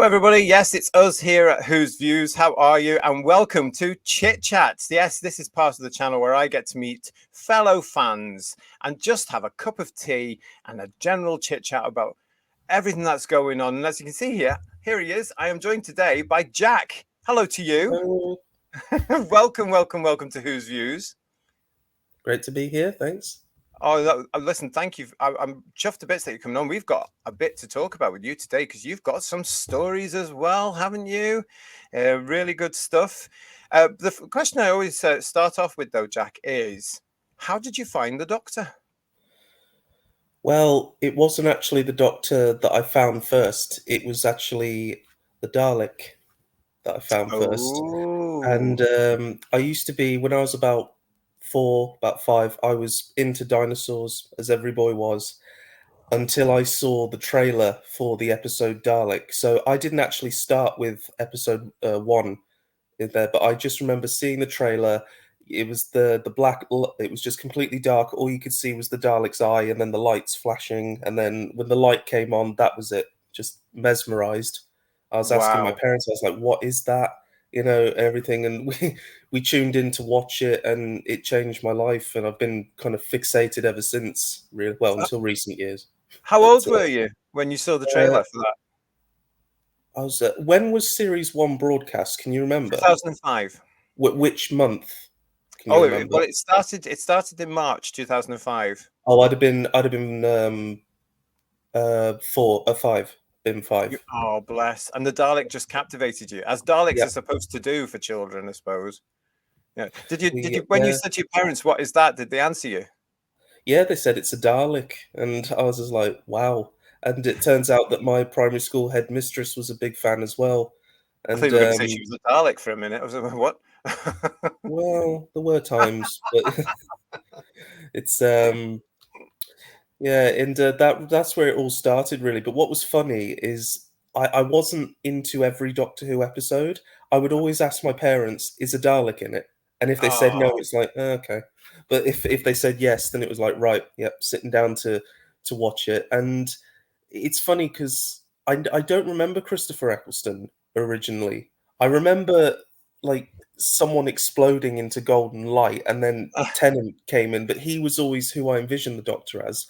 Hello, everybody. Yes, it's us here at Whose Views. How are you? And welcome to Chit Chat. Yes, this is part of the channel where I get to meet fellow fans and just have a cup of tea and a general chit chat about everything that's going on. And as you can see here he is. I am joined today by Jack. Hello to you. Hello. welcome to Whose Views. Great to be here. Thanks. Oh, listen, thank you. I'm chuffed to bits that you're coming on. We've got a bit to talk about with you today because you've got some stories as well, haven't you? Really good stuff. The question I always start off with, though, Jack, is how did you find the Doctor? Well, it wasn't actually the Doctor that I found first. It was actually the Dalek that I found first. And I used to be, when I was about 4, about 5, I was into dinosaurs, as every boy was, until I saw the trailer for the episode Dalek. So I didn't actually start with episode 1 in there, but I just remember seeing the trailer. It was the black. It was just completely dark. All you could see was the Dalek's eye, and then the lights flashing. And then when the light came on, that was it. Just mesmerized. I was asking my Wow. parents. I was like, "What is that?" You know, everything. And we tuned in to watch it, and it changed my life. And I've been kind of fixated ever since. Really, well, until recent years. How But old were you when you saw the trailer for that? I was. When was Series 1 broadcast? Can you remember? 2005. Which month? Can you Oh, remember? well, it started in March 2005. Oh, I'd have been 5. Been 5. Oh, bless. And the Dalek just captivated you, as Daleks Yeah. are supposed to do for children, I suppose. Yeah. Did you when you Yeah. said to your parents, "What is that?" Did they answer you? Yeah, they said it's a Dalek, and I was just like, wow. And it turns out that my primary school headmistress was a big fan as well. I thought And you were going to say she was a Dalek for a minute. I was like, "What?" well, there were times, but it's yeah, and that's where it all started, really. But what was funny is I wasn't into every Doctor Who episode. I would always ask my parents, "Is a Dalek in it?" And if they said no, Oh, it's like, okay. But if they said yes, then it was like, right, yep, sitting down to watch it. And it's funny because I don't remember Christopher Eccleston originally. I remember like someone exploding into golden light, and then Tennant came in, but he was always who I envisioned the Doctor as.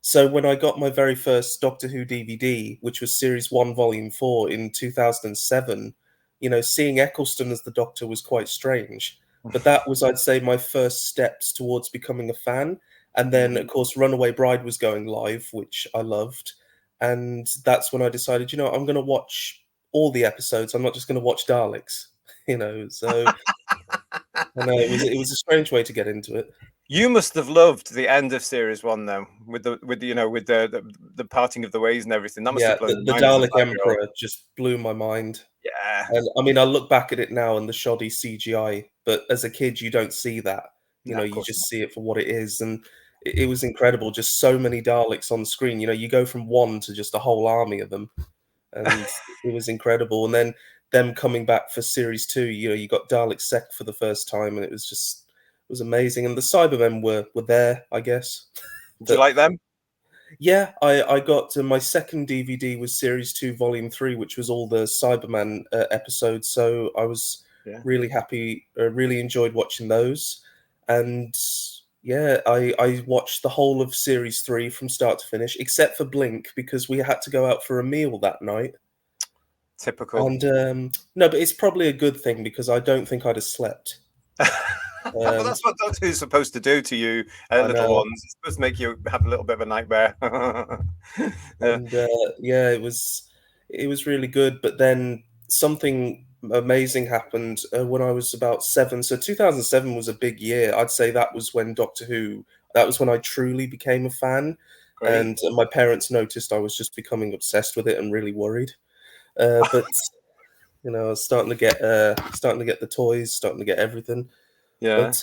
So when I got my very first Doctor Who DVD, which was Series 1, Volume 4 in 2007, you know, seeing Eccleston as the Doctor was quite strange. But that was, I'd say, my first steps towards becoming a fan. And then, of course, Runaway Bride was going live, which I loved. And that's when I decided, you know, I'm going to watch all the episodes. I'm not just going to watch Daleks, you know. So I know it was a strange way to get into it. you must have loved the end of Series 1, though, with the parting of the ways and everything. That must Yeah, have blown your the mind as a Dalek 5-year-old. Emperor just blew my mind. Yeah, And I mean, I look back at it now and the shoddy CGI, but as a kid, you don't see that. You no, know, of you course just see it for what it is. And it was incredible. Just so many Daleks on screen. You know, you go from one to just a whole army of them. And it was incredible. And then them coming back for Series 2, you know, you got Dalek Sec for the first time, and it was amazing. And the Cybermen were there, I guess. not. Do you But like them? yeah, I got my second DVD was Series 2, Volume 3, which was all the Cyberman episodes. So I was Yeah. really happy, really enjoyed watching those. And yeah, I watched the whole of Series 3 from start to finish, except for Blink, because we had to go out for a meal that night. Typical. And no, but it's probably a good thing because I don't think I'd have slept. But Um, that's what Doctor Who's supposed to do to you, I little know. ones. It's supposed to make you have a little bit of a nightmare. Yeah. And yeah, it was really good. But then something amazing happened when I was about 7. So 2007 was a big year. I'd say that was when Doctor Who. That was when I truly became a fan, Great. and my parents noticed I was just becoming obsessed with it and really worried. But you know, I was starting to get the toys, starting to get everything. Yeah. But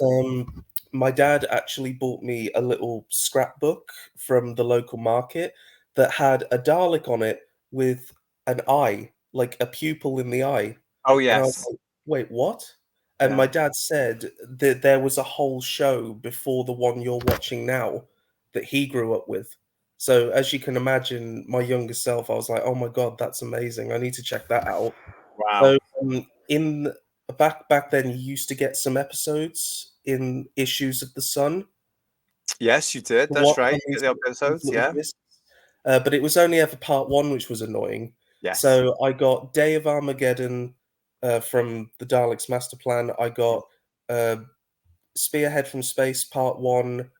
my dad actually bought me a little scrapbook from the local market that had a Dalek on it with an eye, like a pupil in the eye. Oh, And I was yes. like, wait, what? And my Yeah. dad said that there was a whole show before the one you're watching now that he grew up with. So as you can imagine, my younger self, I was like, "Oh my god, that's amazing! I need to check that out." Wow. So in back then, you used to get some episodes in issues of the Sun. Yes, you did. That's What right. on You get the these episodes. little Yeah. discs, but it was only ever part one, which was annoying. Yes. So I got Day of Armageddon from the Daleks Master Plan. I got uh, Spearhead from Space Part One,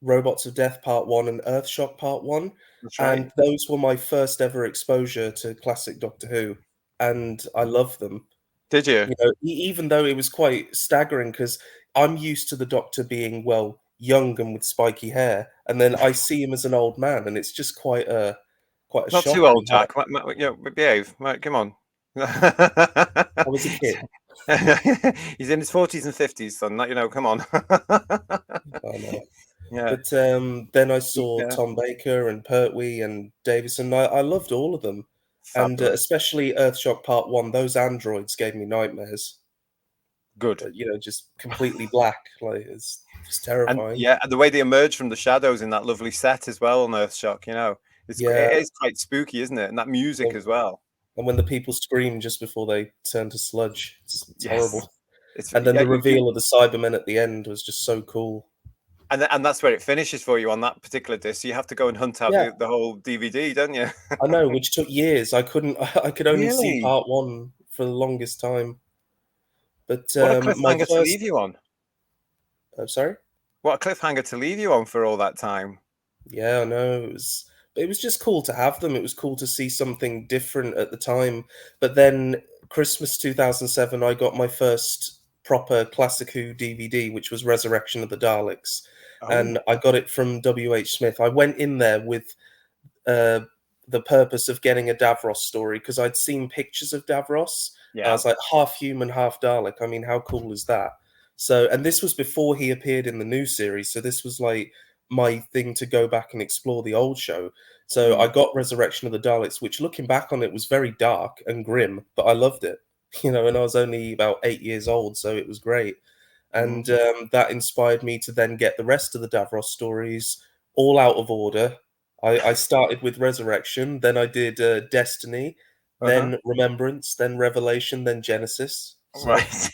Robots of Death Part One, and Earthshock Part One, That's right. and those were my first ever exposure to classic Doctor Who, and I love them. Did you? You know, even though it was quite staggering because I'm used to the Doctor being, well, young and with spiky hair, and then I see him as an old man, and it's just quite a Not too shock. old, Jack. Behave. Right, come on. I was a kid. He's in his 40s and 50s, son. Come on. I know. Yeah. But then I saw Yeah. Tom Baker and Pertwee and Davison. I loved all of them, and Fabulous. especially Earthshock Part One. Those androids gave me nightmares. Good. Just completely black. Like it's And terrifying. yeah, and the way they emerge from the shadows in that lovely set as well on Earthshock, it Yeah, is quite spooky, isn't it? And that music and as well. when the people scream just before they turn to sludge, it's Yes. horrible. It's And then yeah, the reveal of the Cybermen at the end was just so cool. and that's where it finishes for you on that particular disc. So you have to go and hunt out Yeah, the whole DVD, don't you? I know, which took years. I couldn't. I could only see Really? part one for the longest time. But What a my cliffhanger to first. leave you on. Sorry. What a cliffhanger to leave you on for all that time. Yeah, I know. It was just cool to have them. It was cool to see something different at the time. But then Christmas 2007, I got my first proper Classic Who DVD, which was Resurrection of the Daleks, Oh, and I got it from W.H. Smith. I went in there with uh, the purpose of getting a Davros story because I'd seen pictures of Davros. I yeah. was like, half human, half Dalek. I mean, how cool is that? So, and this was before he appeared in the new series. So this was like my thing to go back and explore the old show. So I Mm, got Resurrection of the Daleks, which looking back on it was very dark and grim, but I loved it. And I was only about 8 years old, so it was great. And mm. that inspired me to then get the rest of the Davros stories all out of order. I started with Resurrection, then I did Destiny, Uh-huh. then Remembrance, then Revelation, then Genesis. So Right.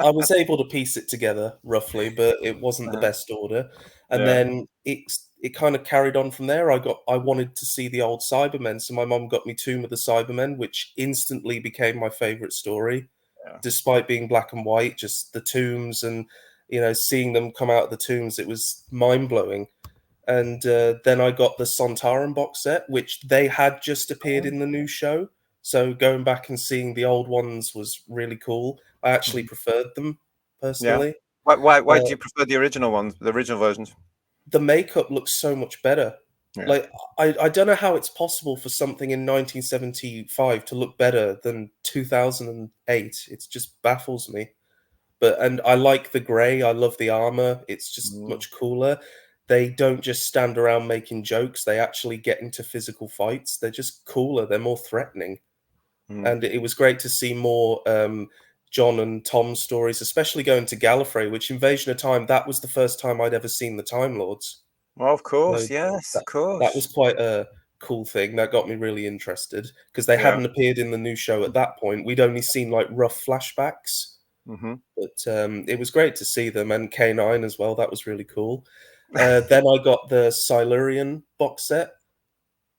I was able to piece it together roughly, but it wasn't the Uh-huh. best order. And Yeah. then it kind of carried on from there. I wanted to see the old Cybermen, so my mom got me Tomb of the Cybermen, which instantly became my favorite story, Yeah. despite being black and white. Just the tombs and seeing them come out of the tombs, it was mind blowing. And then I got the Sontaran box set, which they had just appeared Oh, in the new show. So going back and seeing the old ones was really cool. I actually mhm. preferred them Yeah. personally. Why do Uh, you prefer the original ones, the original versions? the makeup looks so much better. Yeah. Like I don't know how it's possible for something in 1975 to look better than 2008. It just baffles me. And I like the grey. I love the armor. It's just Mm, much cooler. They don't just stand around making jokes. They actually get into physical fights. They're just cooler. They're more threatening. mm. And it was great to see more John and Tom stories, especially going to Gallifrey, which Invasion of Time, that was the first time I'd ever seen the Time Lords. Well, of So course. Yes, that of that was course. quite a cool thing. That got me really interested because they Yeah. hadn't appeared in the new show at that point. We'd only seen like rough flashbacks. Hmm. But it was great to see them and K9 as well. That was really cool. Then I got the Silurian box set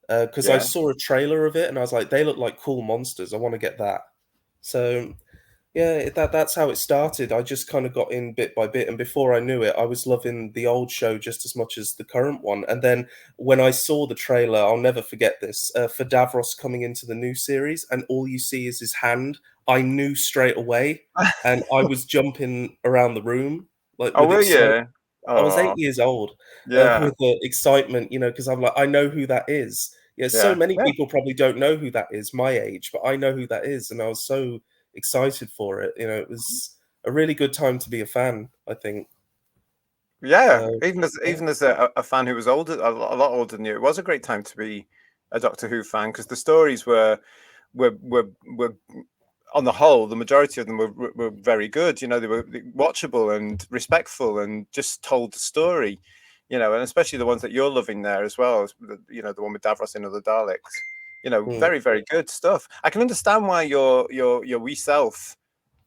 because I Yeah. saw a trailer of it and I was like, they look like cool monsters. I want to get that. So yeah, that's how it started. I just kind of got in bit by bit, and before I knew it, I was loving the old show just as much as the current one. And then when I saw the trailer, I'll never forget this for Davros coming into the new series, and all you see is his hand. I knew straight away, and I was jumping around the room like Oh, with were excitement. you? I was Oh, 8 years old yeah. with the excitement, because I'm like, I know who that is. Yeah, so Yeah. many Yeah. people probably don't know who that is my age, but I know who that is, and I was so excited for it. It was a really good time to be a fan, I think. Yeah. So Even as yeah, even as a fan who was older, a lot older than you, it was a great time to be a Doctor Who fan because the stories were on the whole, the majority of them were very good. They were watchable and respectful and just told the story. you know, and especially the ones that you're loving there as well. You know, the one with Davros and other Daleks. You know, Mm, very, very good stuff. I can understand why your wee self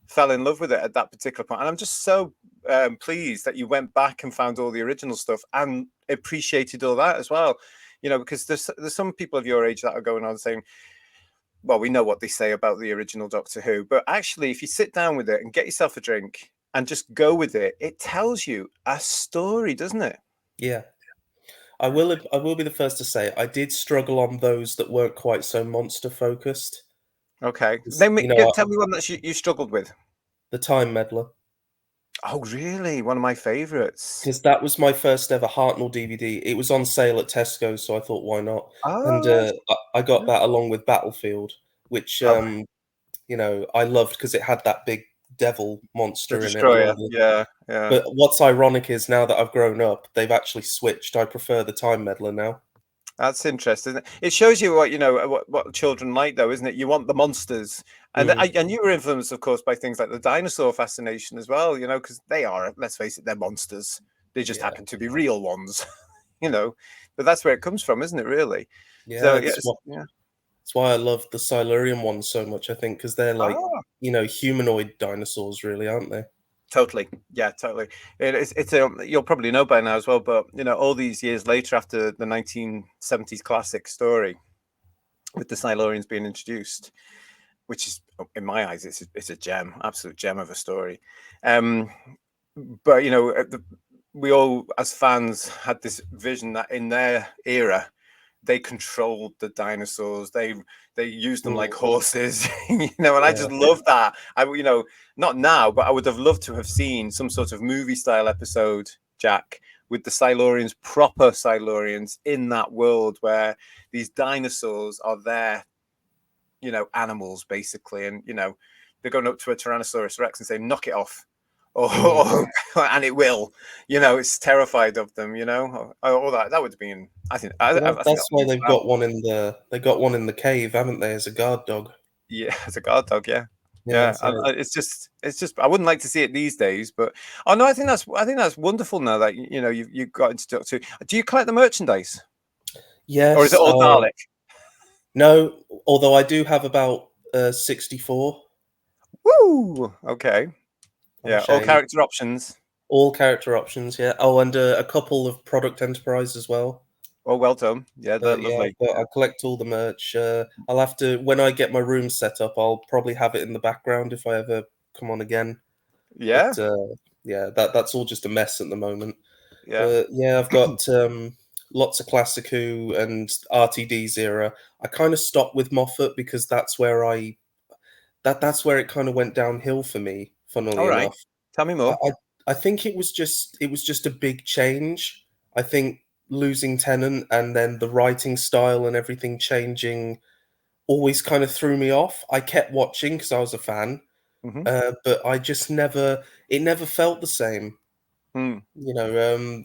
fell in love with it at that particular point, and I'm just so pleased that you went back and found all the original stuff and appreciated all that as well. You know, because there's some people of your age that are going on saying, well, we know what they say about the original Doctor Who, but actually, if you sit down with it and get yourself a drink and just go with it, it tells you a story, doesn't it? yeah. I will be the first to say I did struggle on those that weren't quite so monster focused. Okay. 'Cause, Then tell me one that you struggled with. the Time Meddler, Oh, really? One of my favorites. because that was my first ever Hartnell DVD. It was on sale at Tesco, so I thought, why not? And Oh, I got that along with Battlefield, which oh, I loved because it had that big devil the monster in it Destroyer. along with. Yeah, yeah. But what's ironic is now that I've grown up, they've actually switched. I prefer the Time Meddler now. That's interesting. It shows you what you know what children like, though, isn't it? You want the monsters, Mm, and you were influenced, of course, by things like the dinosaur fascination as well. You know, because they are, let's face it, they're monsters. They just yeah, happen to be real ones, you know. But that's where it comes from, isn't it? Really. yeah. So It's yes, what yeah. That's why I love the Silurian ones so much. I think because they're like Ah, humanoid dinosaurs, really, aren't they? totally. Yeah, totally. It's a you'll probably know by now as well, but you know, all these years later, after the 1970s classic story with the Silurians being introduced, which is in my eyes it's a gem, absolute gem of a story. um but you know, we all as fans had this vision that in their era they controlled the dinosaurs, they used them like Mm, horses, you know, and I yeah, just love that. You know, not now, but I would have loved to have seen some sort of movie style episode, Jack, with the Silurians, proper Silurians in that world where these dinosaurs are there, you know, animals basically, and you know, they're going up to a Tyrannosaurus Rex and saying, "Knock it off," mm. and it will. You know, it's terrified of them. You know, all that. That would have been. I Well, think that that's would why be fab. they got one in the cave, haven't they, as a guard dog? Yeah, as a guard dog. Yeah, Yeah, yeah. so It's just. I wouldn't like to see it these days, but oh no, I think that's wonderful now that you know you've got into Doctor Who. Do you collect the merchandise, or is it yes. all Dalek? No, although I do have about 64. Woo! Okay. I'm Yeah, all ashamed. character options. All character options, yeah. Oh, and a couple of product enterprise as well. Oh, well done. Yeah, they're But yeah, lovely. I collect all the merch. I'll have to when I get my room set up. I'll probably have it in the background if I ever come on again. Yeah, But yeah, that's all just a mess at the moment. yeah. But yeah, I've got lots of classic Who and RTD's era. I kind of stopped with Moffat because that's where it kind of went downhill for me. All Funnily right. enough, Tell me I, more. I I think it was just a big change. I think losing Tennant and then the writing style and everything changing always kind of threw me off. I kept watching because I was a fan, Hmm. but I just never felt the same. Hmm.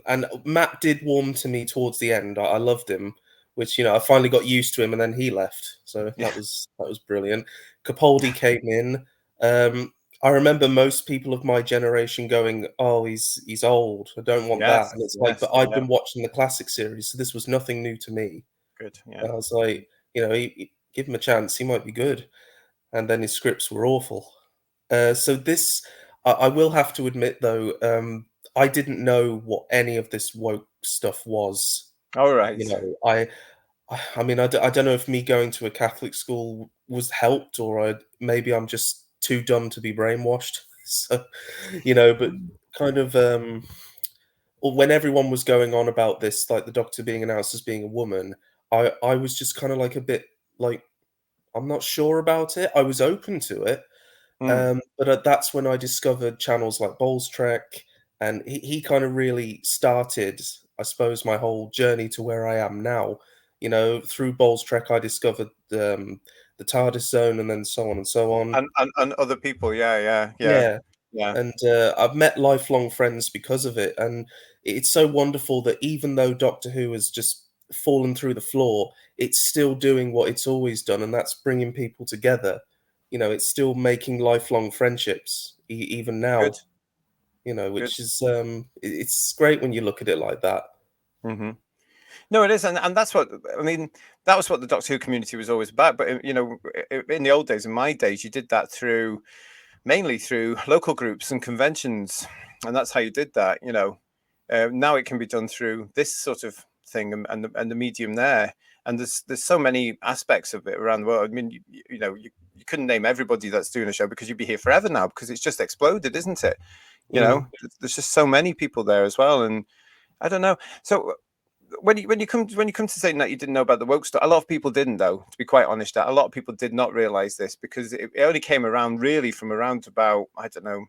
And Matt did warm to me towards the end. I loved him, which I finally got used to him, and then he left, so Yeah. that was brilliant. Capaldi came in. Um, I remember most people of my generation going, "Oh, he's old. I don't want that." Yes. And it's like, Yes. but I've Yeah. been watching the classic series, so this was nothing new to me. Good. Yeah. And I was like, give him a chance. He might be good. And then his scripts were awful. So this, I will have to admit though, I didn't know what any of this woke stuff was. All right. You know, I mean, I don't know if me going to a Catholic school was helped, or maybe I'm just too dumb to be brainwashed. So, but kind of, well, when everyone was going on about this, like the Doctor being announced as being a woman, I was just kind of like a bit like I'm not sure about it. I was open to it, Hmm. but that's when I discovered channels like Bowles Trek, and he kind of really started, I suppose, my whole journey to where I am now. Through Bowles Trek, I discovered the TARDIS zone, and then so on and so on. And other people. Yeah. Yeah. Yeah. Yeah, Yeah. and I've met lifelong friends because of it, and it's so wonderful that even though Doctor Who has just fallen through the floor, it's still doing what it's always done, and that's bringing people together. It's still making lifelong friendships even Good. now. Good. Which is it's great when you look at it like that. Hmm. No, it is, and that's what I mean. That was what the Doctor Who community was always about. But you know, in the old days, in my days, you did that through mainly through local groups and conventions, and that's how you did that. You know, now it can be done through this sort of thing and the medium there. And there's so many aspects of it around the world. I mean, you know, you couldn't name everybody that's doing a show because you'd be here forever now because it's just exploded, isn't it? You know, Mm. there's just so many people there as well, and I don't know. So when you come to saying that you didn't know about the woke stuff, a lot of people didn't, though. To be quite honest, a lot of people did not realize this because it only came around really from around about, I don't know,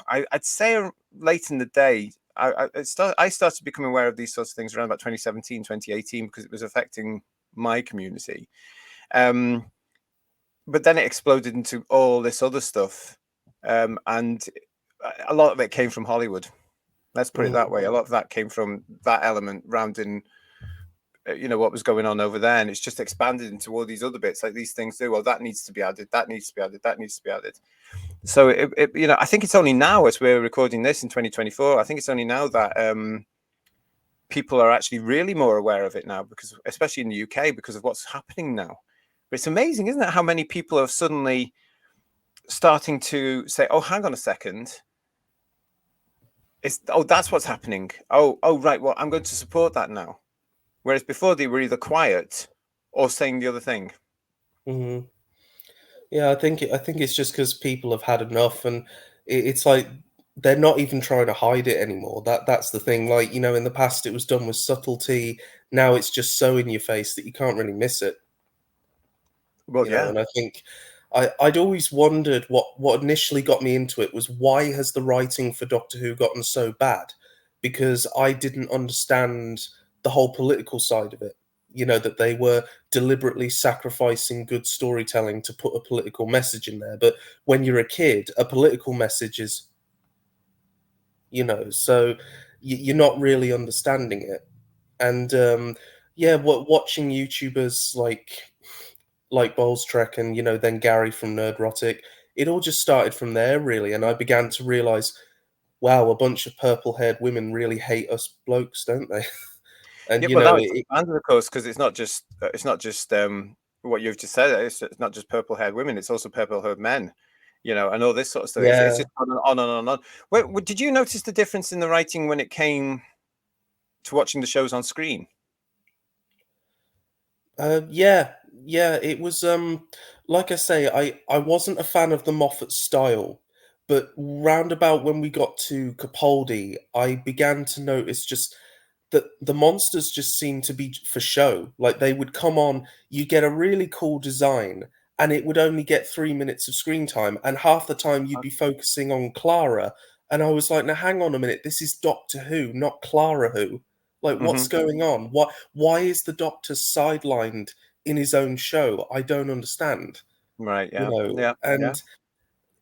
I'd say late in the day. I started becoming aware of these sorts of things around about 2017, 2018 because it was affecting my community. Um, but then it exploded into all this other stuff, and a lot of it came from Hollywood. Let's put it that Mm. way. A lot of that came from that element rounding, you know, what was going on over there, and it's just expanded into all these other bits like these things do. Well, that needs to be added, that needs to be added, that needs to be added. So you know, I think it's only now, as we're recording this in 2024, I think it's only now that people are actually really more aware of it now, because especially in the UK, because of what's happening now. But it's amazing, isn't it, how many people are suddenly starting to say, oh, hang on a second, that's what's happening. Oh right, well, I'm going to support that now. Whereas before they were either quiet or saying the other thing. Mm. Yeah, I think it's just because people have had enough, and it's like they're not even trying to hide it anymore. That's the thing. Like, you know, in the past it was done with subtlety. Now it's just so in your face that you can't really miss it. Well, You know, yeah. and I think I'd always wondered what initially got me into it was why has the writing for Doctor Who gotten so bad? Because I didn't understand the whole political side of it. You know, that they were deliberately sacrificing good storytelling to put a political message in there. But when you're a kid, a political message is, you know, so you're not really understanding it. And yeah, watching YouTubers like Bowles Trek and, you know, then Gary from Nerdrotic, it all just started from there, really. And I began to realize, wow, a bunch of purple haired women really hate us blokes, don't they? And, Yeah, you well, know, now it's expanded, of course, because it's not just what you've just said. It's not just purple-haired women; it's also purple-haired men, you know, and all this sort of stuff. It's yeah. just on and on and on. Did you notice the difference in the writing when it came to watching the shows on screen? Yeah, yeah, it was like I say, I wasn't a fan of the Moffat style, but round about when we got to Capaldi, I began to notice just that the monsters just seemed to be for show. Like they would come on, you get a really cool design, and it would only get 3 minutes of screen time, and half the time you'd be focusing on Clara, and I was like, now hang on a minute, this is Doctor Who, not Clara Who. Like, what's Hmm. going on? Why is the Doctor sidelined in his own show? I don't understand. Right. You Yeah. know, Yeah. Yeah. and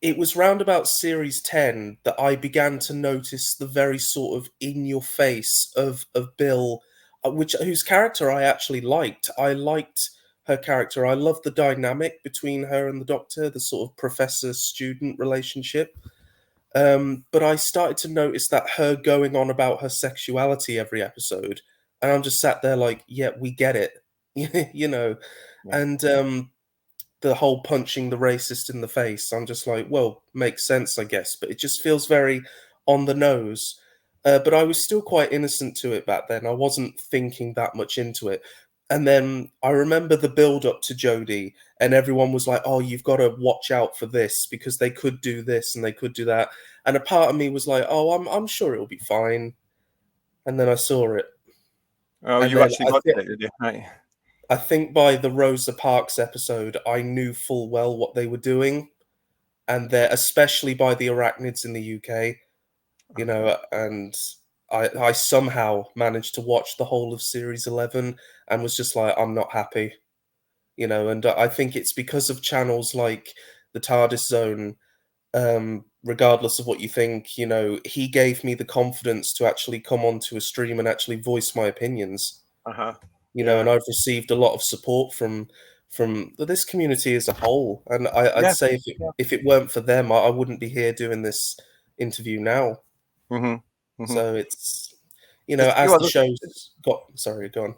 it was round about series 10 that I began to notice the very sort of in your face of Bill, which whose character I actually liked. I liked her character. I loved the dynamic between her and the Doctor, the sort of professor student relationship. But I started to notice that her going on about her sexuality every episode, and I'm just sat there like, yeah, we get it, you know, Yeah. and the whole punching the racist in the face. I'm just like, well, makes sense, I guess, but it just feels very on the nose. But I was still quite innocent to it back then. I wasn't thinking that much into it. And then I remember the build up to Jodie, and everyone was like, oh, you've got to watch out for this because they could do this and they could do that. And a part of me was like, oh, I'm sure it'll be fine. And then I saw it. Oh, And you then actually watched it, did you? Right. I think by the Rosa Parks episode, I knew full well what they were doing, and they're especially by the arachnids in the UK, you Okay. know, and I somehow managed to watch the whole of series 11 and was just like, I'm not happy, you know, and I think it's because of channels like the TARDIS Zone. Regardless of what you think, you know, he gave me the confidence to actually come onto a stream and actually voice my opinions, Uh huh. you know, Yeah. and I've received a lot of support from this community as a whole. And I'd Yeah. say Yeah. if it weren't for them, I wouldn't be here doing this interview now. Hmm. Hmm. So it's You know, There's, as well, the show's got. Sorry, go on.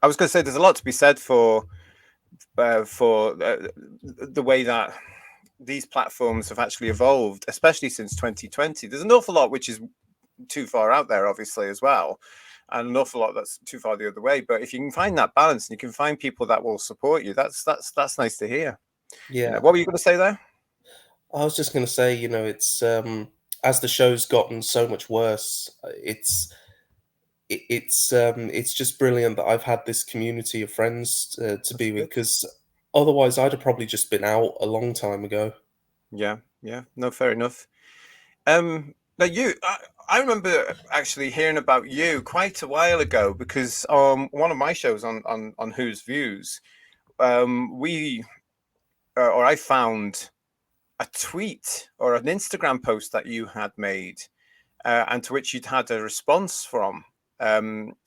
I was going to say there's a lot to be said for the way that these platforms have actually evolved, especially since 2020. There's an awful lot which is too far out there, obviously, as well, and an awful lot that's too far the other way. But if you can find that balance and you can find people that will support you, that's nice to hear. You know, Yeah, what were you going to say there? I was just going to say, you know, it's as the show's gotten so much worse, it's just brilliant that I've had this community of friends to That's be with good. because otherwise I'd have probably just been out a long time ago. Yeah, yeah, no, fair enough. Now I remember actually hearing about you quite a while ago because one of my shows on Who's Views, we or I found a tweet or an Instagram post that you had made, and to which you'd had a response from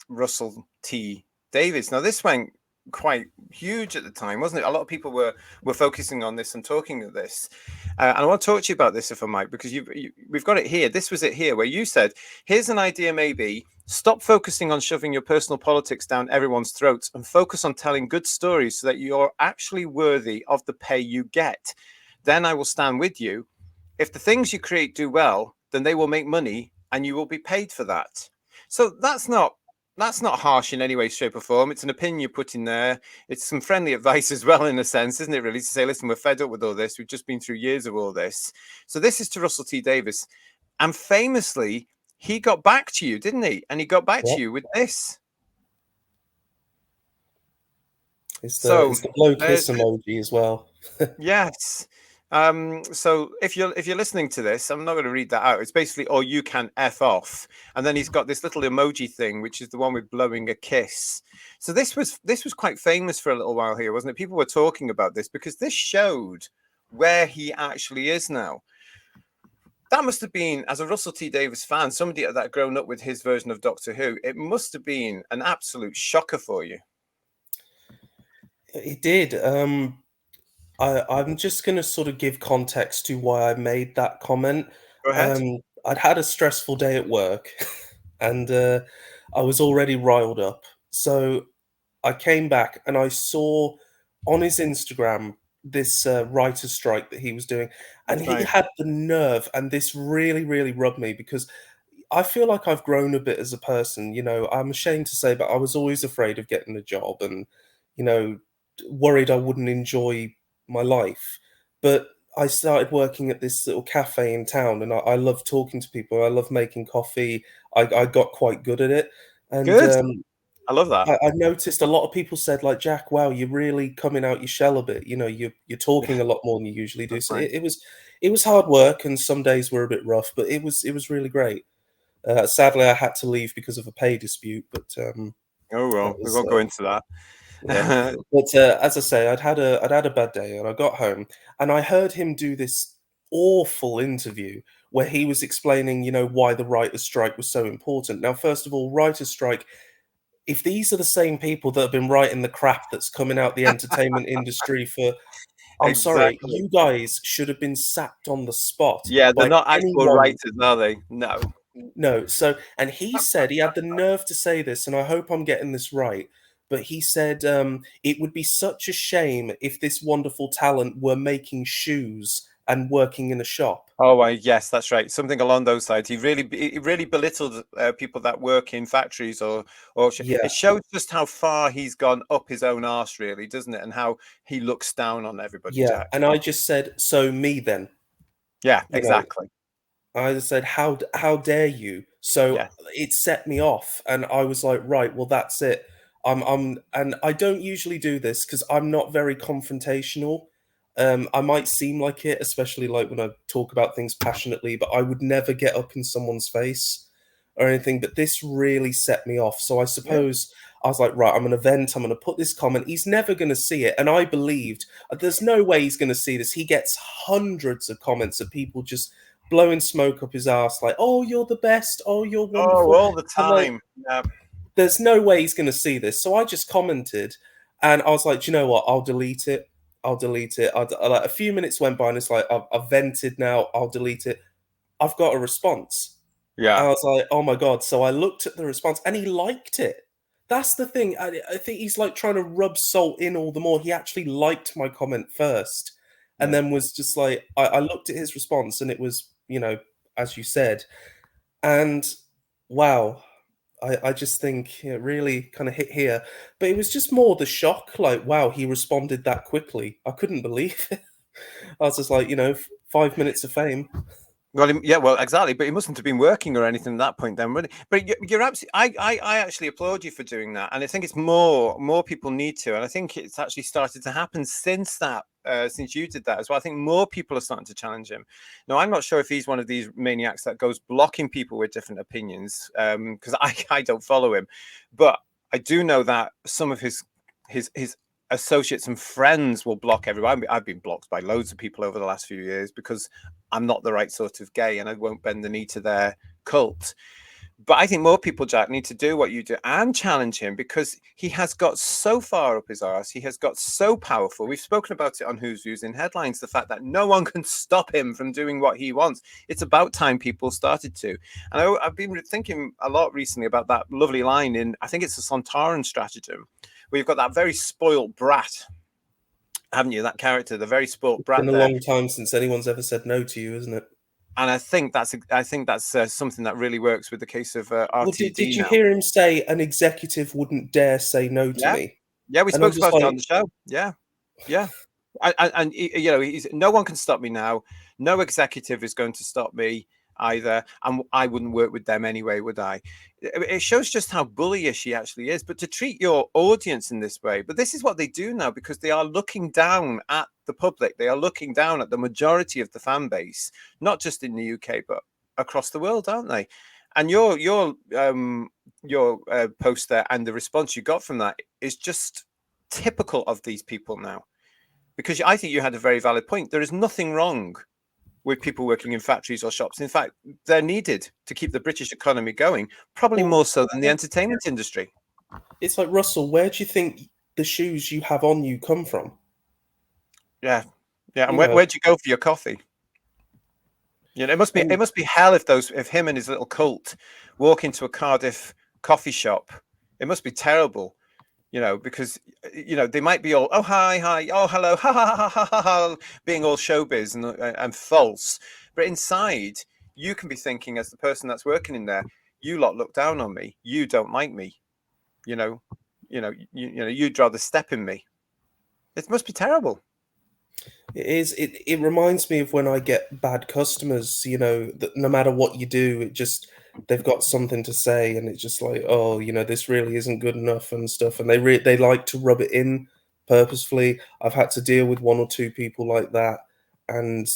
Russell T Davies. Now this went quite huge at the time, wasn't it? A lot of people were focusing on this and talking of this, and I want to talk to you about this if I might, because we've got it here. This was it here, where you said, "Here's an idea, maybe stop focusing on shoving your personal politics down everyone's throats and focus on telling good stories so that you're actually worthy of the pay you get. Then I will stand with you. If the things you create do well, then they will make money and you will be paid for that." So that's not harsh in any way, shape, or form. It's an opinion you put in there. It's some friendly advice as well, in a sense, isn't it? Really, to say, listen, we're fed up with all this. We've just been through years of all this. So this is to Russell T Davies, and famously, he got back to you, didn't he? And he got back to Yep. you with this. It's So the blow there's kiss emoji as well. yes. So if you're listening to this, I'm not going to read that out. It's basically, or you can F off. And then he's got this little emoji thing, which is the one with blowing a kiss. So this was quite famous for a little while here, wasn't it? People were talking about this because this showed where he actually is now. That must have been, as a Russell T Davies fan, somebody that had grown up with his version of Doctor Who, it must have been an absolute shocker for you. It did. I'm just going to sort of give context to why I made that comment. Go ahead. I'd had a stressful day at work, and I was already riled up. So I came back and I saw on his Instagram this writer's strike that he was doing, and That's he right. had the nerve, and this really, really rubbed me because I feel like I've grown a bit as a person. You know, I'm ashamed to say, but I was always afraid of getting a job and, you know, worried I wouldn't enjoy my life. But I started working at this little cafe in town, and I love talking to people. I love making coffee. I got quite good at it, and Good. I love that. I noticed a lot of people said like, "Jack, wow, you're really coming out your shell a bit. You know, you're talking Yeah, a lot more than you usually do." that's So right. it was hard work, and some days were a bit rough, but it was really great. Sadly, I had to leave because of a pay dispute, but Oh that well, we was won't go into that. yeah. But as I say, I'd had a bad day, and I got home, and I heard him do this awful interview where he was explaining, you know, why the writers' strike was so important. Now, first of all, writers' strike. If these are the same people that have been writing the crap that's coming out the entertainment industry for, I'm sorry, Exactly. you guys should have been sacked on the spot Yeah, they're by not actual anyone. writers, are they? No. No, so and he said he had the nerve to say this, and I hope I'm getting this right, but he said it would be such a shame if this wonderful talent were making shoes and working in a shop. Oh, yes, that's right. Something along those sides. He really belittled people that work in factories Yeah, it shows just how far he's gone up his own arse, really, doesn't it? And how he looks down on everybody, yeah, Jack. and I just said, so me then, Yeah, you know, exactly. I just said, how dare you? So Yeah, it set me off, and I was like, right, well, that's it. And I don't usually do this because I'm not very confrontational. I might seem like it, especially like when I talk about things passionately, but I would never get up in someone's face or anything. But this really set me off. So I yeah, suppose I was like, right, I'm going to vent. I'm going to put this comment. He's never going to see it, and I believed there's no way he's going to see this. He gets hundreds of comments of people just blowing smoke up his ass, like, "Oh, you're the best. Oh, you're oh, wonderful." all the I'm like, time. Yeah, there's no way he's going to see this. So I just commented, and I was like, "Do you know what? I'll delete it. I'll delete it." Like a few minutes went by, and it's like I've vented now. I'll delete it. I've got a response. Yeah. I was like, oh my God. So I looked at the response and he liked it. That's the thing. I think he's like trying to rub salt in all the more. He actually liked my comment first and Yeah. then was just like, I looked at his response and it was, as you said, and wow, I just think it really kind of hit here. But it was just more the shock, like, wow, he responded that quickly. I couldn't believe it. I was just like, 5 minutes of fame. Well, yeah, well, exactly. But he mustn't have been working or anything at that point, then, really. But you're absolutely. I actually applaud you for doing that, and I think it's more people need to, and I think it's actually started to happen since that. Since you did that as well, I think more people are starting to challenge him. Now, I'm not sure if he's one of these maniacs that goes blocking people with different opinions, because I don't follow him, but I do know that some of his associates and friends will block everyone. I've been blocked by loads of people over the last few years because I'm not the right sort of gay and I won't bend the knee to their cult. But I think more people, Jack, need to do what you do and challenge him because he has got so far up his arse. He has got so powerful. We've spoken about it on Who's Views in Headlines, the fact that no one can stop him from doing what he wants. It's about time people started to. And I've been thinking a lot recently about that lovely line in, I think it's the Sontaran stratagem, where you've got that very spoiled brat, haven't you? That character, the very spoiled It's been brat a there. long time since anyone's ever said no to you, isn't it? And I think that's something that really works with the case of Well, did RTD you now. hear him say an executive wouldn't dare say no to Yeah, me? yeah, we And I'm spoke just about it on like, the show. Yeah, yeah, and he's no one can stop me now. No executive is going to stop me either, and I wouldn't work with them anyway, would I? It shows just how bullyish he actually is. But to treat your audience in this way, but this is what they do now because they are looking down at the public. They are looking down at the majority of the fan base, not just in the UK but across the world, aren't they? And your post there and the response you got from that is just typical of these people now, because I think you had a very valid point. There is nothing wrong with people working in factories or shops. In fact, they're needed to keep the British economy going, probably well, more so than the entertainment industry. it's like, Russell, where do you think the shoes you have on you come from? Yeah, yeah. And You where, know, where'd you go for your coffee? You know, it and must be hell if him and his little cult walk into a Cardiff coffee shop. It must be terrible, because they might be all, oh hi, oh hello, ha ha ha ha ha, ha, being all showbiz and false, but inside you can be thinking, as the person that's working in there, you lot look down on me, you don't like me, you know, you'd rather step in me. It must be terrible. it is. It reminds me of when I get bad customers. That no matter what you do, they've got something to say, and it's just like, oh, this really isn't good enough and stuff. And they like to rub it in purposefully. I've had to deal with one or two people like that, and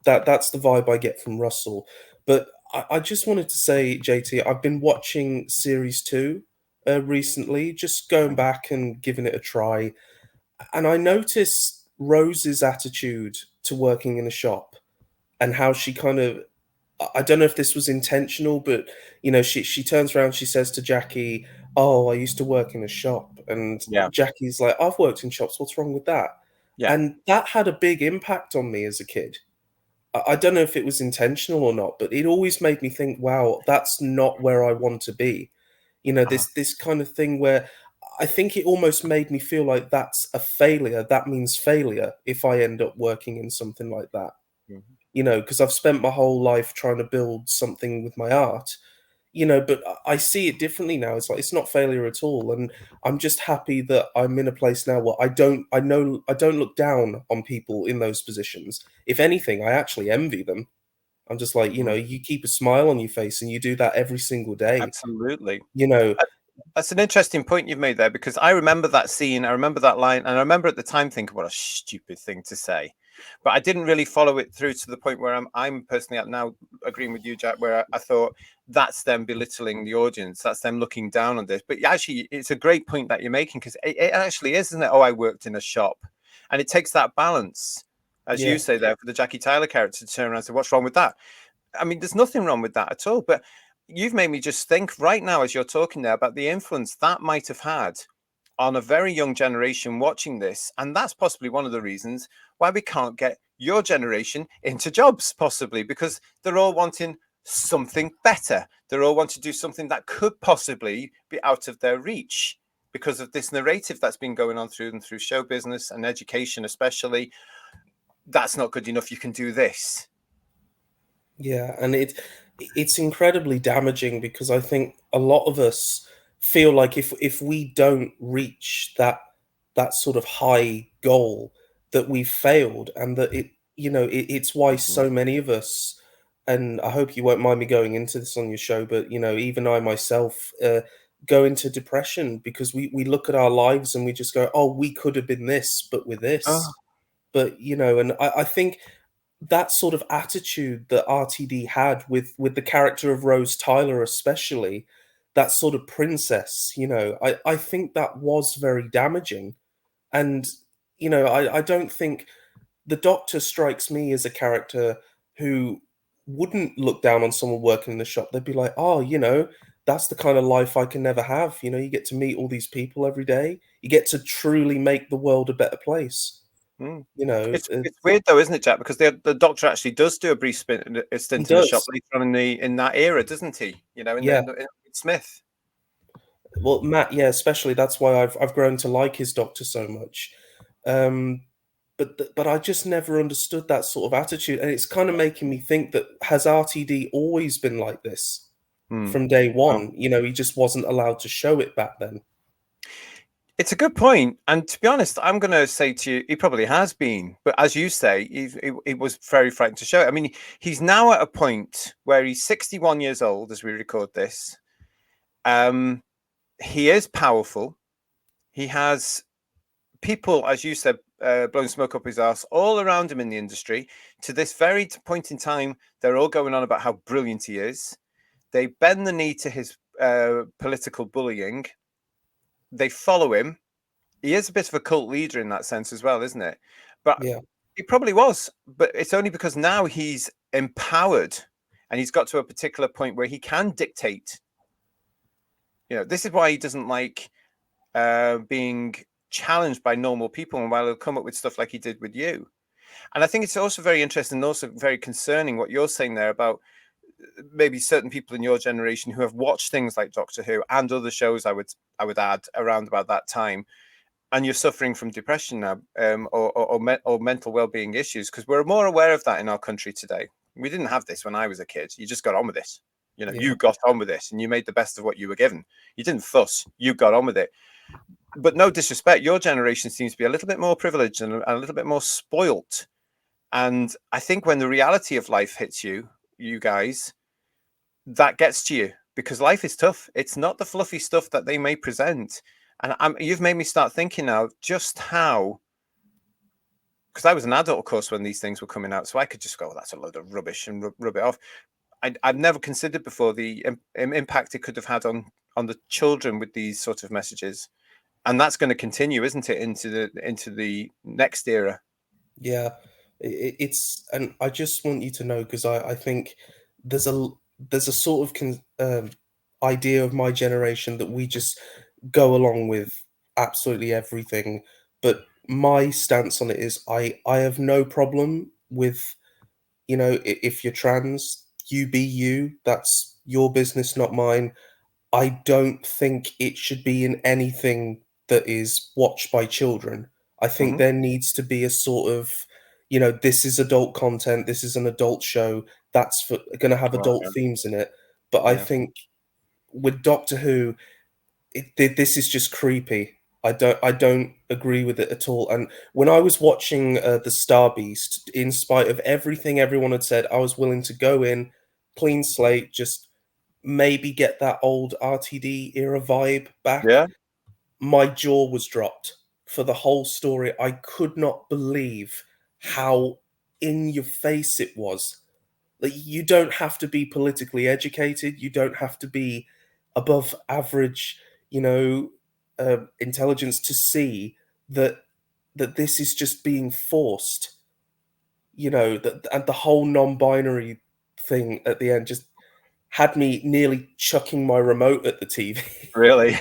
that's the vibe I get from Russell. But I just wanted to say, JT, I've been watching series two recently, just going back and giving it a try, and I notice Rose's attitude to working in a shop and how she kind of, I don't know if this was intentional, but she turns around, she says to Jackie, "Oh, I used to work in a shop," and Yeah, Jackie's like, "I've worked in shops. What's wrong with that?" yeah. And that had a big impact on me as a kid. I don't know if it was intentional or not, but it always made me think, "Wow, that's not where I want to be." Uh-huh. This kind of thing where I think it almost made me feel like that's a failure. That means failure if I end up working in something like that. Mhm. Because I've spent my whole life trying to build something with my art. But I see it differently now. It's like it's not failure at all, and I'm just happy that I'm in a place now where I don't look down on people in those positions. If anything, I actually envy them. I'm just like, Mm. you keep a smile on your face and you do that every single day. Absolutely. You know, That's an interesting point you've made there, because I remember that scene, I remember that line, and I remember at the time thinking, what a stupid thing to say. But I didn't really follow it through to the point where I'm personally at now agreeing with you, Jack, where I thought that's them belittling the audience, that's them looking down on this. But actually, it's a great point that you're making, because it actually is, isn't it? Oh, I worked in a shop. And it takes that balance, as you yeah. say there, for the Jackie Tyler character to turn around and say, what's wrong with that? I mean, there's nothing wrong with that at all. But you've made me just think right now, as you're talking there, about the influence that might have had on a very young generation watching this. And that's possibly one of the reasons why we can't get your generation into jobs, possibly because they're all wanting something better. They all want to do something that could possibly be out of their reach because of this narrative that's been going on through them through show business and education, especially. That's not good enough. You can do this. Yeah, and it's incredibly damaging because I think a lot of us feel like if we don't reach that sort of high goal, that we've failed, and that it's why Mhm. so many of us, and I hope you won't mind me going into this on your show, but even I myself go into depression because we look at our lives and we just go, oh, we could have been this, but we're Oh, this. But and I think that sort of attitude that RTD had with the character of Rose Tyler, especially that sort of princess, I think that was very damaging. And I don't think the Doctor strikes me as a character who wouldn't look down on someone working in the shop. They'd be like, oh, that's the kind of life I can never have. You get to meet all these people every day. You get to truly make the world a better place. mm. You know, It's weird though, isn't it, Jack? Because the Doctor actually does do a brief he stint in the shop does. later on in that era, doesn't he? Yeah. In Smith. Well, Matt, yeah, especially that's why I've grown to like his Doctor so much. Um, but I just never understood that sort of attitude, and it's kind of making me think that has RTD always been like this Hmm. from day Oh. one? He just wasn't allowed to show it back then. It's a good point, and to be honest, I'm going to say to you, he probably has been. But as you say, he was very frightened to show it. I mean, he's now at a point where he's 61 years old as we record this. He is powerful. He has people, as you said, blowing smoke up his ass all around him in the industry. To this very point in time, they're all going on about how brilliant he is. They bend the knee to his political bullying. They follow him. He is a bit of a cult leader in that sense as well, isn't it? But Yeah, he probably was. But it's only because now he's empowered and he's got to a particular point where he can dictate. This is why he doesn't like being challenged by normal people, and while he'll come up with stuff like he did with you. And I think it's also very interesting and also very concerning what you're saying there about maybe certain people in your generation who have watched things like Doctor Who and other shows. I would add around about that time, and you're suffering from depression now, or mental well-being issues, because we're more aware of that in our country today. We didn't have this when I was a kid. You just got on with it. yeah, You got on with it, and you made the best of what you were given. You didn't fuss. You got on with it. But no disrespect, your generation seems to be a little bit more privileged and a little bit more spoilt. And I think when the reality of life hits you guys, that gets to you because life is tough. It's not the fluffy stuff that they may present. And you've made me start thinking now just how, because I was an adult, of course, when these things were coming out. So I could just go, oh, that's a load of rubbish and rub it off. I'd never considered before the impact it could have had on the children with these sort of messages. And that's going to continue, isn't it, into the next era? yeah. And I just want you to know because I think there's a sort of idea of my generation that we just go along with absolutely everything. But my stance on it is I have no problem with, if you're trans, you be you. That's your business, not mine. I don't think it should be in anything that is watched by children. I think Hmm. there needs to be a sort of, this is adult content, this is an adult show, that's going to have Well, adult themes in it. But I yeah. think with Doctor Who, this is just creepy. I don't agree with it at all. And when I was watching the Star Beast, in spite of everything everyone had said, I was willing to go in, clean slate, just maybe get that old RTD era vibe back. Yeah. My jaw was dropped for the whole story. I could not believe how in your face it was. Like, you don't have to be politically educated. You don't have to be above average, intelligence to see that this is just being forced. And the whole non-binary thing at the end just had me nearly chucking my remote at the TV. Really.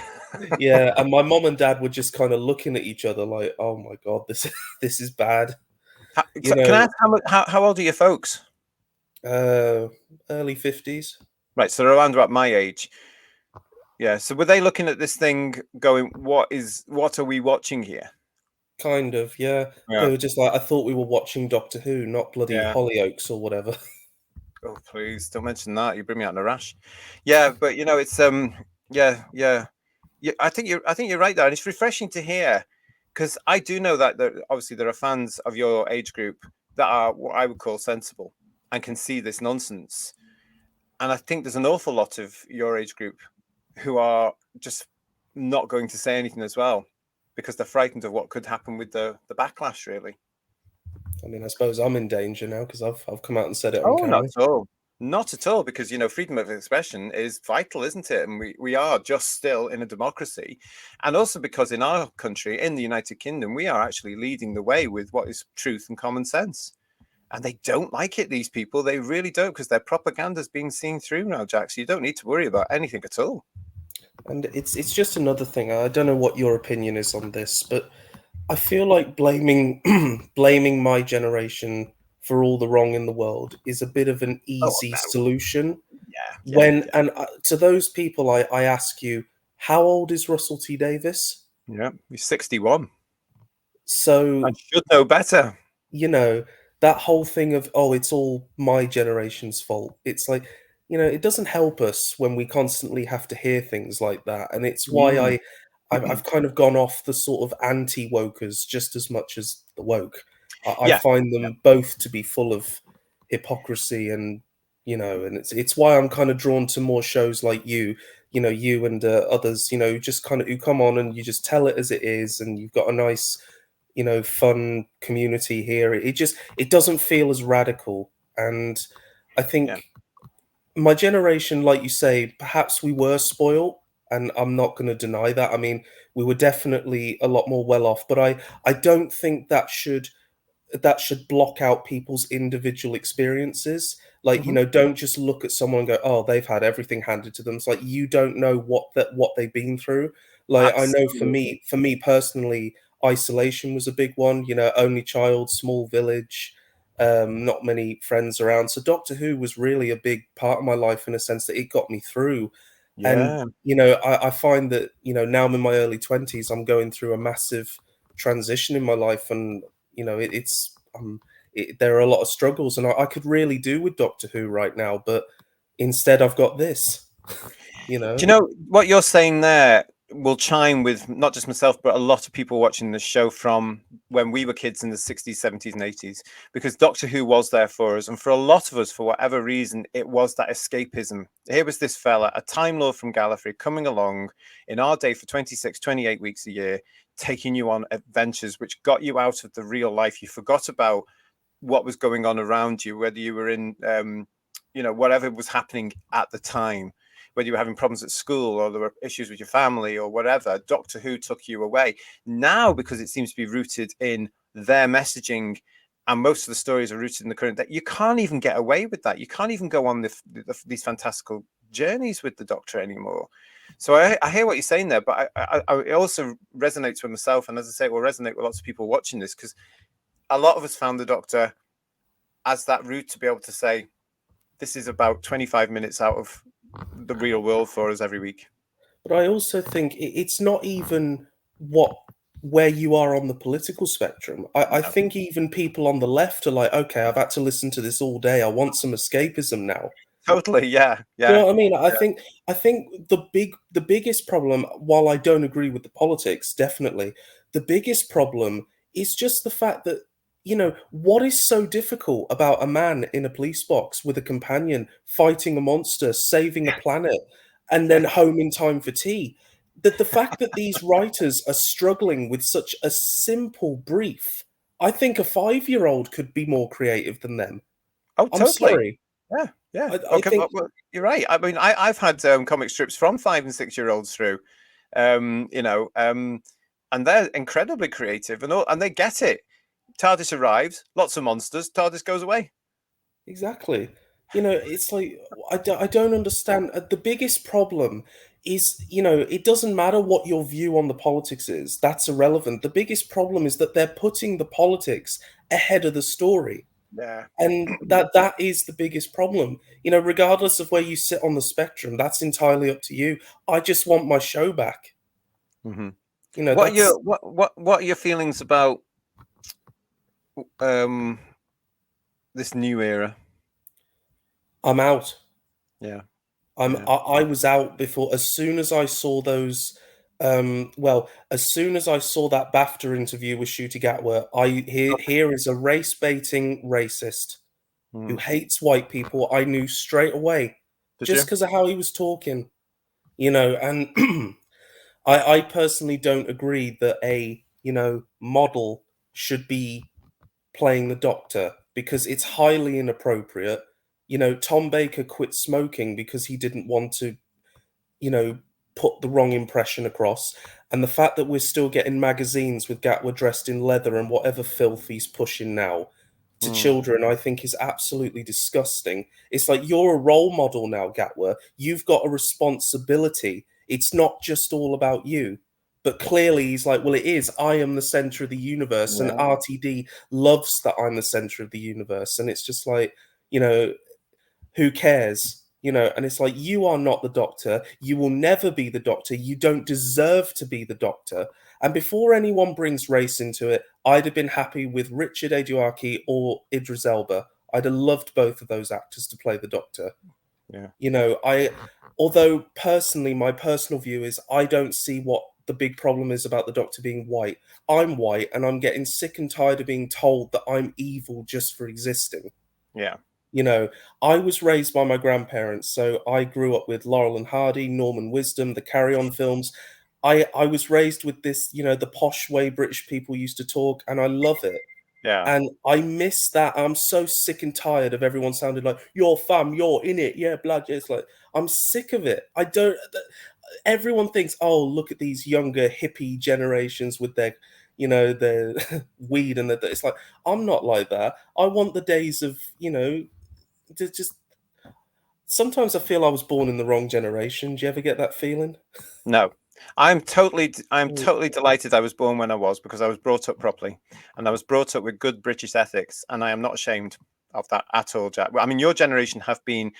Yeah, and my mom and dad were just kind of looking at each other like, "Oh my god, this this is bad." You Can I know, ask how old are your folks? Uh, Early 50s. Right, so they're around about my age. Yeah. So were they looking at this thing, going, what are we watching here? Kind of, yeah. They Yeah. were just like, I thought we were watching Doctor Who, not bloody Yeah. Hollyoaks or whatever. Oh, please don't mention that. You bring me out in a rash. Yeah, but it's yeah, yeah. Yeah, I think you're right there, and it's refreshing to hear because I do know that obviously there are fans of your age group that are what I would call sensible and can see this nonsense. And I think there's an awful lot of your age group who are just not going to say anything as well because they're frightened of what could happen with the backlash, really. I mean, I suppose I'm in danger now because I've come out and said it on Oh, not camera. at all. Not at all, because freedom of expression is vital, isn't it? And we are just still in a democracy. And also because in our country, in the United Kingdom, we are actually leading the way with what is truth and common sense. And they don't like it, these people. They really don't, because their propaganda is being seen through now, Jack. So you don't need to worry about anything at all. And it's just another thing. I don't know what your opinion is on this, but I feel like blaming blaming my generation for all the wrong in the world is a bit of an Oh, easy no. solution. Yeah, yeah, When yeah. and To those people, I ask you, how old is Russell T Davies? Yeah. He's 61. I So should know better. you know, that whole thing of, oh, it's all my generation's fault. It's like, it doesn't help us when we constantly have to hear things like that. And it's why Mm. I've kind of gone off the sort of anti-wokers just as much as the woke. I Yeah. find Yeah. them both to be full of hypocrisy, and and it's why I'm kind of drawn to more shows like you and others, just kind of who come on and you just tell it as it is, and you've got a nice fun community here. It doesn't feel as radical. And I Yeah. think my generation, like you say, perhaps we were spoiled, and I'm not going to deny that. I mean, we were definitely a lot more well off, but I don't think that should block out people's individual experiences. Like, Hmm. don't just look at someone and go, "Oh, they've had everything handed to them." It's like you don't know what they've been through. Like, I know for Absolutely. me personally, isolation was a big one. Only child, small village, not many friends around. So Doctor Who was really a big part of my life in a sense that it got me through. And Yeah. I find that now I'm in my early 20s. I'm going through a massive transition in my life, and there are a lot of struggles, and I could really do with Doctor Who right now, but instead I've got this. you Do you know. know what you're saying there will chime with not just myself, but a lot of people watching the show from when we were kids in the 60s, 70s, and 80s, because Doctor Who was there for us. And for a lot of us, for whatever reason, it was that escapism. Here was this fella, a Time Lord from Gallifrey, coming along in our day for 26, 28 weeks a year, taking you on adventures which got you out of the real life. You forgot about what was going on around you, whether you were in, whatever was happening at the time, whether you were having problems at school or there were issues with your family or whatever. Doctor Who took you away. Now, because it seems to be rooted in their messaging, and most of the stories are rooted in the current day, you can't even get away with that. You can't even go on these fantastical journeys with the Doctor anymore. So I hear what you're saying there, but it also resonates with myself, and as I say, it will resonate with lots of people watching this, because a lot of us found the Doctor as that route to be able to say, this is about 25 minutes out of the real world for us every week. But I also think it's not even where you are on the political spectrum. I No, think even people on the left are like, okay, I've had to listen to this all day. I want some escapism now. totally. Yeah. You know Yeah. what I mean? I think the biggest problem, while I don't agree with the politics, definitely, the biggest problem is just the fact that, what is so difficult about a man in a police box with a companion fighting a monster, saving a planet, and Yeah. then home in time for tea? That the fact that these writers are struggling with such a simple brief, I think a 5-year-old could be more creative than them. Oh, I'm totally. sorry. Yeah. Yeah. I Okay. think Well, you're right. I mean, I've had comic strips from 5 and 6 year olds through, um, you know, um, and they're incredibly creative, and they get it. TARDIS arrives, lots of monsters. TARDIS goes away. exactly. It's like I don't understand. The biggest problem is, it doesn't matter what your view on the politics is. That's irrelevant. The biggest problem is that they're putting the politics ahead of the story. Yeah. And that is the biggest problem. You know, regardless of where you sit on the spectrum, that's entirely up to you. I just want my show back. Hmm. You know, What are that's your what are your feelings about um this new era? I'm out. Yeah. I, Yeah. I was out before as soon as I saw those well, as soon as I saw that BAFTA interview with Shooty Gatwa, here is a race baiting racist who Mm. hates white people. I knew straight away Did just you? because of how he was talking, you know, and I personally don't agree that a, you know, model should be playing the doctor because it's highly inappropriate. You know, Tom Baker quit smoking because he didn't want to, you know, put the wrong impression across. And the fact that we're still getting magazines with Gatwa dressed in leather and whatever filth he's pushing now to Mm. children, I think is absolutely disgusting. It's like you're a role model now, Gatwa. You've got a responsibility. It's not just all about you. But clearly he's like, well, it is. I am the center of the universe. And Yeah. RTD loves that I'm the center of the universe. And it's just like, you know, who cares? You know, and it's like, you are not the doctor. You will never be the doctor. You don't deserve to be the doctor. And before anyone brings race into it, I'd have been happy with Richard Eduarki or Idris Elba. I'd have loved both of those actors to play the doctor. Yeah. You know, although personally, my personal view is I don't see what the big problem is about the doctor being white. I'm white and I'm getting sick and tired of being told that I'm evil just for existing. Yeah. You know, I was raised by my grandparents, so I grew up with Laurel and Hardy, Norman Wisdom, the Carry On films. I was raised with this, you know, the posh way British people used to talk, and I love it. Yeah. And I miss that. I'm so sick and tired of everyone sounding like you're fam, you're in it, yeah, blood. Yeah, it's like I'm sick of it. I don't. Everyone thinks, oh, look at these younger hippie generations with their, you know, their weed and it's like I'm not like that. I want the days of, you know, just sometimes I feel I was born in the wrong generation. Do you ever get that feeling? No. I'm Mm. totally delighted I was born when I was, because I was brought up properly and I was brought up with good British ethics, and I am not ashamed of that at all, Jack. I mean, your generation have been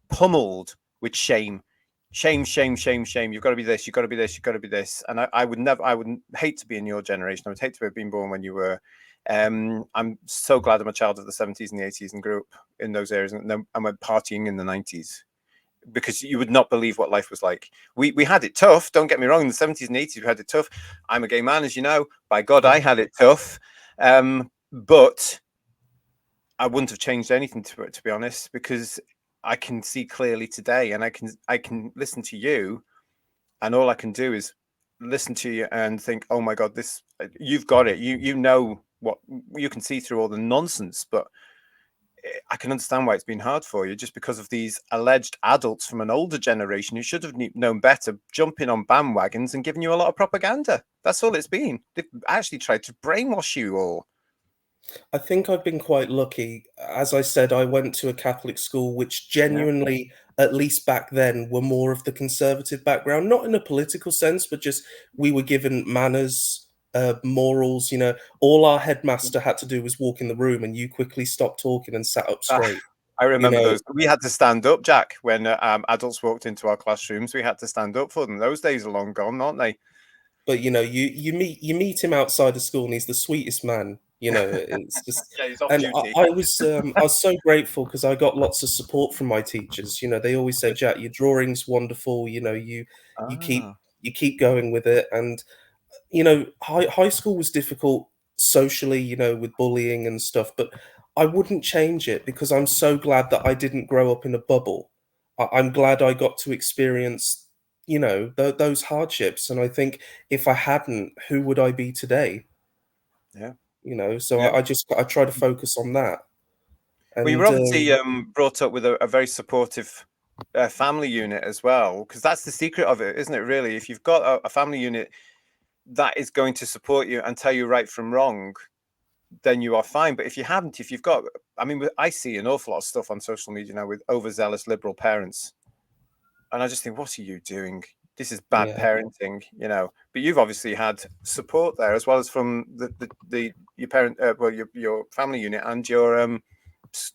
pummeled with shame. Shame, shame, shame, shame. You've got to be this, you've got to be this, you've got to be this. And I would never, I would hate to be in your generation. I would hate to have been born when you were. I'm so glad I'm a child of the 70s and the 80s and grew up in those areas, and then I went partying in the 90s, because you would not believe what life was like. We had it tough. Don't get me wrong. In the 70s and 80s, we had it tough. I'm a gay man, as you know. By God, Yeah. I had it tough. But I wouldn't have changed anything to be honest, because I can see clearly today, and I can listen to you, and all I can do is listen to you and think, oh my God, this you've got it. You know what, you can see through all the nonsense, but I can understand why it's been hard for you, just because of these alleged adults from an older generation who should have known better, jumping on bandwagons and giving you a lot of propaganda. That's all it's been. They've actually tried to brainwash you all. I think I've been quite lucky. As I said, I went to a Catholic school, which Yeah. genuinely, at least back then, were more of the conservative background, not in a political sense, but just we were given manners, morals. You know, all our headmaster had to do was walk in the room, and you quickly stopped talking and sat up Ah, straight. I You remember know, those. We had to stand up, Jack, when adults walked into our classrooms. We had to stand up for them. Those days are long gone, aren't they? but you know, you meet him outside of school, and he's the sweetest man. You know, it's just, Yeah, he's off and duty. I was so grateful because I got lots of support from my teachers. You know, they always say, Jack, your drawing's wonderful. You know, you keep Ah, you keep going with it, and you know, high school was difficult socially. You know, with bullying and stuff, but I wouldn't change it because I'm so glad that I didn't grow up in a bubble. I'm glad I got to experience, you know, those hardships. And I think if I hadn't, who would I be today? yeah, You know, so yeah. I try to focus on that. Well, you were And obviously brought up with a very supportive family unit as well, because that's the secret of it, isn't it? Really, if you've got a family unit that is going to support you and tell you right from wrong, then you are fine. But if you haven't, if you've got, I mean, I see an awful lot of stuff on social media now with overzealous liberal parents, and I just think, what are you doing? This is bad yeah, parenting, you know. But you've obviously had support there, as well as from the your parent, well, your family unit and your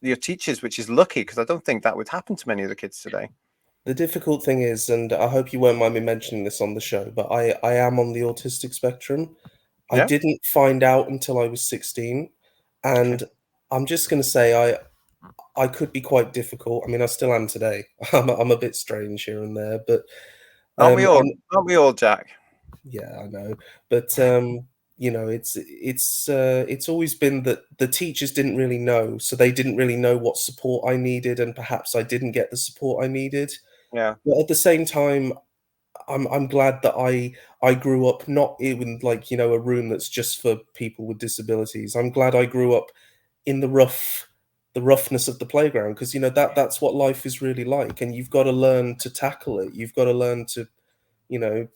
your teachers, which is lucky because I don't think that would happen to many of the kids today. The difficult thing is, and I hope you won't mind me mentioning this on the show, but I am on the autistic spectrum. I Yeah. didn't find out until I was 16, Okay. and I'm just gonna say I could be quite difficult. I mean, I still am today. I'm a bit strange here and there, but Aren't we all? and Aren't we all, Jack? yeah, I know. But you know, it's always been that the teachers didn't really know, so they didn't really know what support I needed, and perhaps I didn't get the support I needed. Yeah. But at the same time, I'm glad that I grew up not in like, you know, a room that's just for people with disabilities. I'm glad I grew up in the roughness of the playground because, you know, that's what life is really like, and you've got to learn to tackle it. You've got to learn to, you know,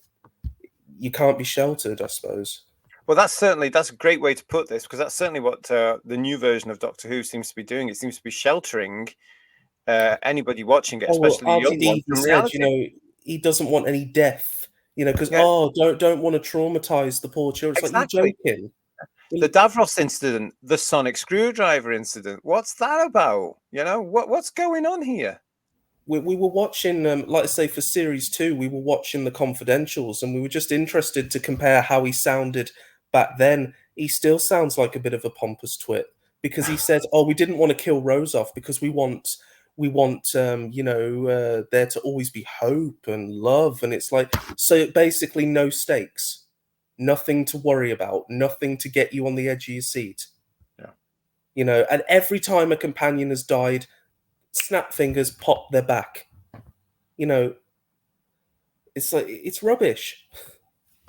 you can't be sheltered, I suppose. Well, that's a great way to put this because that's certainly what the new version of Doctor Who seems to be doing. It seems to be sheltering anybody watching it, Oh, well, especially young RTD ones, even from said, you reality. know, he doesn't want any death, you know, because Yeah, oh, don't want to traumatize the poor children. It's like, you're exactly. joking. Well, The Davros incident, the sonic screwdriver incident. What's that about? You know, what's going on here? we were watching, like I say, for series two, we were watching the confidentials, and we were just interested to compare how he sounded back then. He still sounds like a bit of a pompous twit because he says, "Oh, we didn't want to kill Rose off because we want you know, there to always be hope and love." And it's like, so basically, no stakes, nothing to worry about, nothing to get you on the edge of your seat, Yeah. you know. And every time a companion has died, snap fingers, pop, they're back. You know, it's like it's rubbish.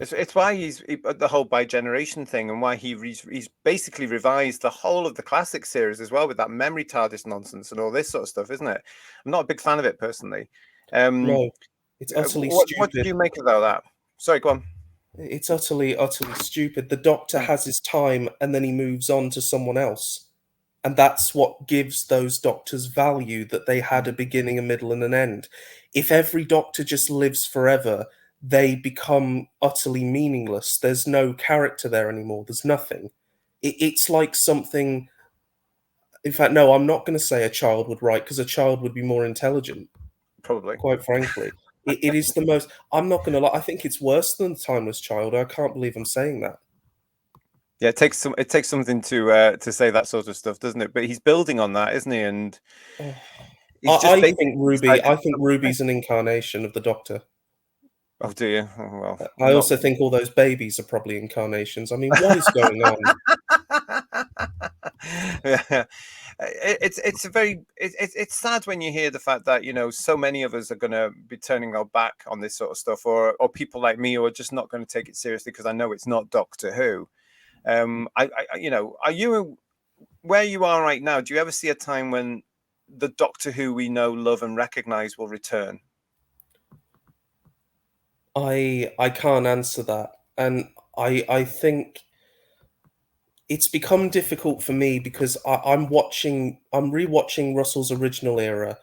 It's why the whole bi generation thing, and why he's basically revised the whole of the classic series as well with that memory TARDIS nonsense and all this sort of stuff, isn't it? I'm not a big fan of it personally. Um, No, it's utterly what did stupid. you make of that? Sorry, go on. It's utterly stupid. The Doctor Mm, has his time and then he moves on to someone else. And that's what gives those Doctors value, that they had mm, a beginning, a middle, and an end. If every Doctor just lives forever, they become utterly meaningless. There's no character there anymore. There's nothing. It's like something. In fact, no, I'm not going to say a child would write because a child would be more intelligent, probably. quite frankly. It is the most. I'm not going to lie. I think it's worse than the Timeless Child. I can't believe I'm saying that. Yeah, it takes something to say that sort of stuff, doesn't it? But he's building on that, isn't he? And Oh, he's just basically I decided. think Ruby's an incarnation of the Doctor. Oh, do you? Oh, well, I not. also think all those babies are probably incarnations. I mean, what is going on? Yeah, it's a very it's sad when you hear the fact that so many of us are going to be turning our back on this sort of stuff, or people like me who are just not going to take it seriously because I know it's not Doctor Who. Are you where you are right now? Do you ever see a time when the Doctor Who we know, love, and recognize will return? I can't answer that, and I think it's become difficult for me because I'm rewatching Russell's original era,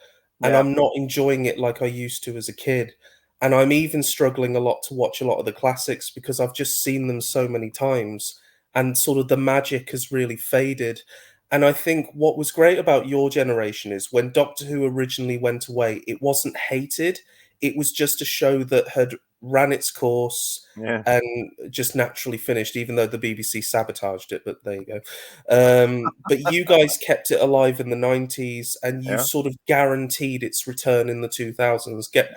and Yeah. I'm not enjoying it like I used to as a kid. And I'm even struggling a lot to watch a lot of the classics because I've just seen them so many times, and sort of the magic has really faded. And I think what was great about your generation is when Doctor Who originally went away, it wasn't hated. It was just a show that had ran its course Yeah. and just naturally finished, even though the BBC sabotaged it. But there you go. But you guys kept it alive in the 90s, and you Yeah. sort of guaranteed its return in the 2000s. Get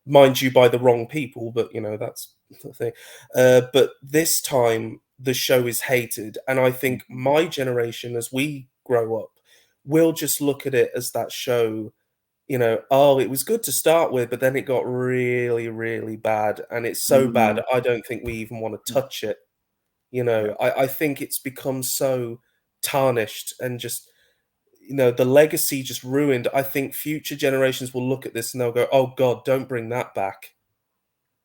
mind you, by the wrong people, but you know that's the thing. But this time, the show is hated, and I think my generation, as we grow up, will just look at it as that show, you know, oh, it was good to start with, but then it got really, really bad. And it's so bad, Mm, I don't think we even want to touch it. You know, yeah. I think it's become so tarnished and just, you know, the legacy just ruined. I think future generations will look at this and they'll go, oh God, don't bring that back.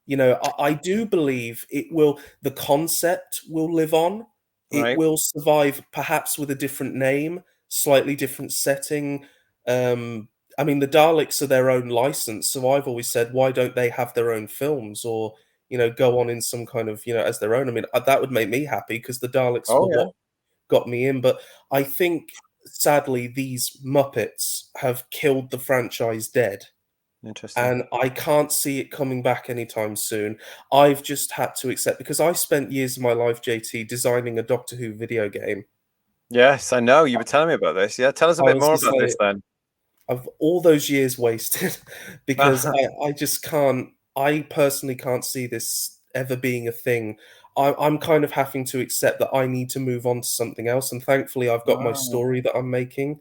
You know, I do believe it will, the concept will live on. It Right. will survive perhaps with a different name, slightly different setting. I mean, the Daleks are their own license, so I've always said, why don't they have their own films or, you know, go on in some kind of, you know, as their own? I mean, that would make me happy because the Daleks Oh were yeah. what got me in. But I think sadly, these Muppets have killed the franchise dead, Interesting. and I can't see it coming back anytime soon. I've just had to accept, because I spent years of my life, JT, designing a Doctor Who video game. Yes, I know. You were telling me about this. Yeah, tell us a I bit was more just about this like, then. of all those years wasted, because I just can't. I personally can't see this ever being a thing. I'm kind of having to accept that I need to move on to something else, and thankfully, I've got my Wow. story that I'm making,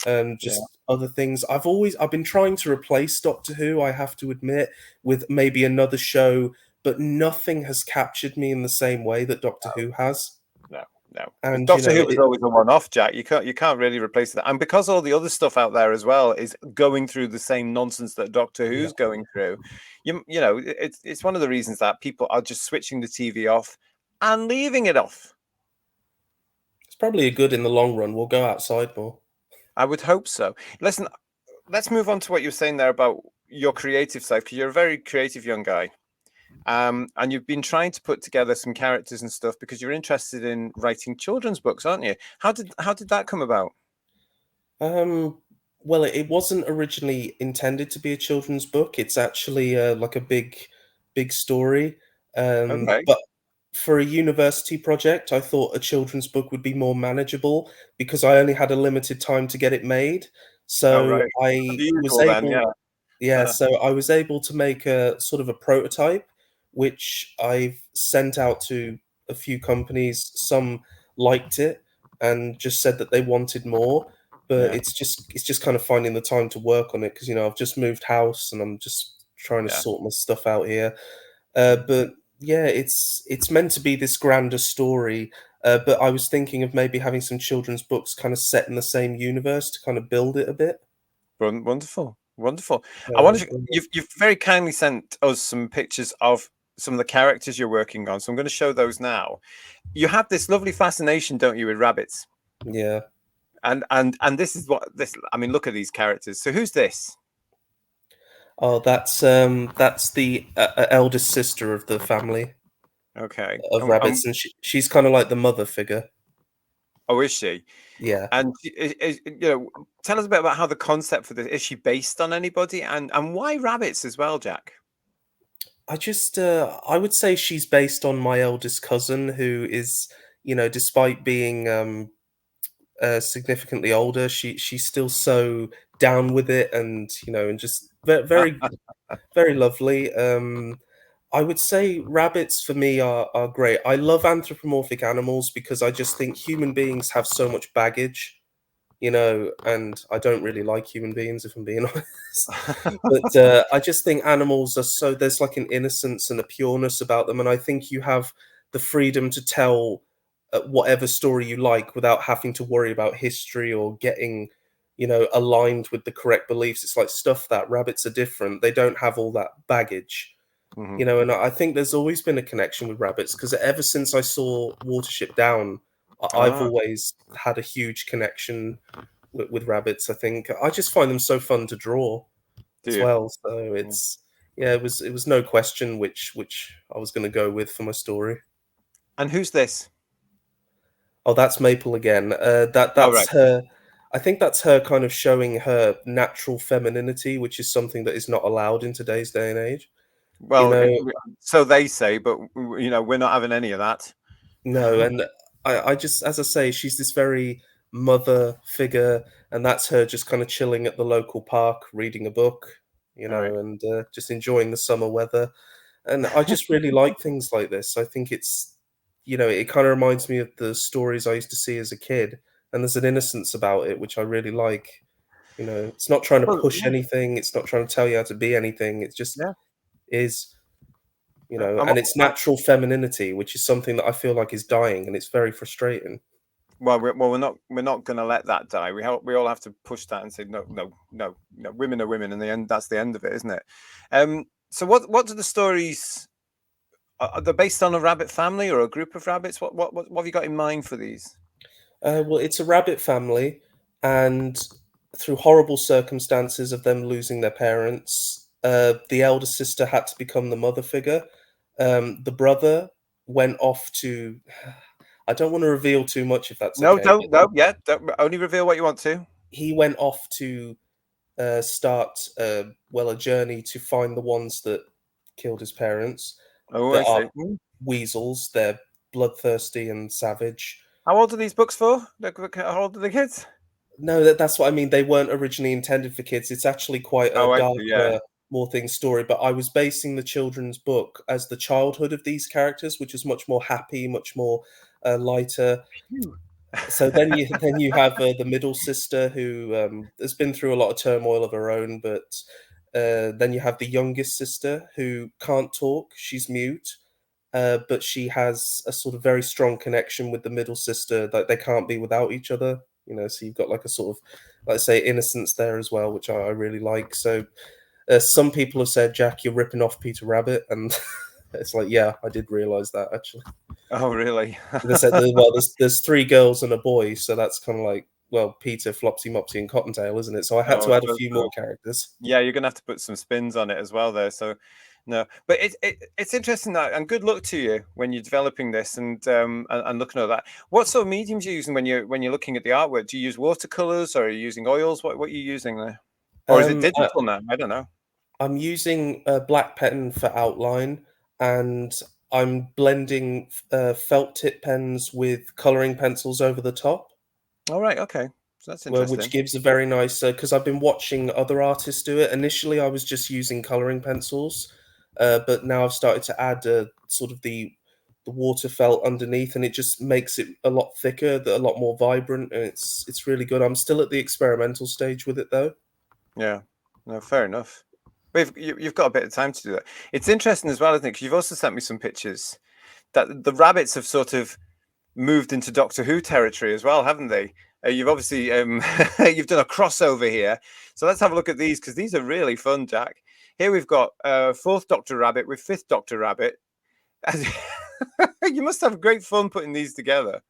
and Yeah. just other things. I've been trying to replace Doctor Who, I have to admit, with maybe another show, but nothing has captured me in the same way that Doctor Who has. No, no. And Doctor Who was always a one-off, Jack. You can't really replace that. And because all the other stuff out there as well is going through the same nonsense that Doctor yeah, Who's going through, it's one of the reasons that people are just switching the TV off and leaving it off. it's probably a good in the long run. We'll go outside more. I would hope so. Listen, let's move on to what you were saying there about your creative side, because you're a very creative young guy. And you've been trying to put together some characters and stuff because you're interested in writing children's books, aren't you? How did that come about? Um, well, it wasn't originally intended to be a children's book. It's actually like a big story. Okay. But for a university project, I thought a children's book would be more manageable because I only had a limited time to get it made. Oh, So right. I The was usual then, able, yeah. yeah, so I was able to make a sort of a prototype, which I've sent out to a few companies. Some liked it and just said that they wanted more, but Yeah, it's just kind of finding the time to work on it because I've just moved house and I'm just trying to yeah. sort my stuff out here. Mm. But yeah, it's meant to be this grander story. But I was thinking of maybe having some children's books kind of set in the same universe to kind of build it a bit. Wonderful, wonderful. I want So, to. You've very kindly sent us some pictures of some of the characters you're working on, so I'm going to show those now. You have this lovely fascination, don't you, with rabbits? yeah. And this is what this. I mean, look at these characters. So who's this? Oh, that's the eldest sister of the family Okay. of rabbits, and she's kind of like the mother figure. Oh, is she? Yeah, And tell us a bit about how the concept for this is. She based on anybody, and why rabbits as well, Jack? I would say she's based on my eldest cousin, who is, despite being significantly older, she's still so down with it, and and just very very lovely. I would say rabbits for me are great. I love anthropomorphic animals because I just think human beings have so much baggage, and I don't really like human beings, if I'm being honest. But I just think animals are so, there's like an innocence and a pureness about them, and I think you have the freedom to tell whatever story you like without having to worry about history or getting, aligned with the correct beliefs. It's like stuff that rabbits are different. They don't have all that baggage. Mhm. And I think there's always been a connection with rabbits because ever since I saw Watership Down, I've Ah, always had a huge connection with rabbits. I think I just find them so fun to draw do as you? well. So Yeah. yeah, it was no question which I was going to go with for my story. And who's this? Oh, that's Maple again. Oh, That's right. her. I think that's her kind of showing her natural femininity, which is something that is not allowed in today's day and age. You Well, know, so they say, but we're not having any of that. No, and I just, as I say, she's this very mother figure, and that's her just kind of chilling at the local park, reading a book, All right. and just enjoying the summer weather. And I just really like things like this. I think it kind of reminds me of the stories I used to see as a kid, and there's an innocence about it which I really like. It's not trying to Well, push anything. It's not trying to tell you how to be anything. It just yeah. is. I'm, And it's natural femininity, which is something that I feel like is dying, and it's very frustrating. we're not going to let that die. We all have to push that and say no, no, no, no. Women are women, and the end. That's the end of it, isn't it? So what do the stories? Are they based on a rabbit family or a group of rabbits? What have you got in mind for these? Well, it's a rabbit family, and through horrible circumstances of them losing their parents, the elder sister had to become the mother figure. The brother went off to. I don't want to reveal too much if that's No, okay. don't. No, yeah. Don't, only reveal what you want to. He went off to start a journey to find the ones that killed his parents, Oh, I that see. are weasels. They're bloodthirsty and savage. How old are these books for? How old are the kids? No, that's what I mean. They weren't originally intended for kids. It's actually quite a Oh, I see. Yeah. darker, more thing story. But I was basing the children's book as the childhood of these characters, which is much more happy, much more lighter. Phew. So then you have the middle sister who has been through a lot of turmoil of her own, but then you have the youngest sister who can't talk. She's mute, but she has a sort of very strong connection with the middle sister that they can't be without each other. So you've got like a sort of, let's say, innocence there as well, which I really like. So some people have said, Jack, you're ripping off Peter Rabbit, and it's like, yeah, I did realize that actually. Oh, really? They said, well, there's three girls and a boy, so that's kind of like, well, Peter, Flopsy, Mopsy, and Cottontail, isn't it? So I had Oh, to add a so few more true. characters. Yeah, you're gonna have to put some spins on it as well there. So no, but it's interesting that, and good luck to you when you're developing this and looking at that. What sort of mediums are you using when you're looking at the artwork? Do you use watercolors or are you using oils? What are you using there? Or is it Um, I, digital now? I don't know. I'm using a black pen for outline, and I'm blending felt tip pens with coloring pencils over the top. All right, okay. So that's Which interesting. gives a very nice because I've been watching other artists do it. Initially, I was just using coloring pencils, but now I've started to add sort of the water felt underneath, and it just makes it a lot thicker, a lot more vibrant, and it's really good. I'm still at the experimental stage with it though. Yeah. No, fair enough. But you've got a bit of time to do that. It's interesting as well, isn't it? Because you've also sent me some pictures that the rabbits have sort of moved into Doctor Who territory as well, haven't they? You've obviously you've done a crossover here. So let's have a look at these because these are really fun, Jack. Here we've got fourth Doctor Rabbit with fifth Doctor Rabbit. You must have great fun putting these together.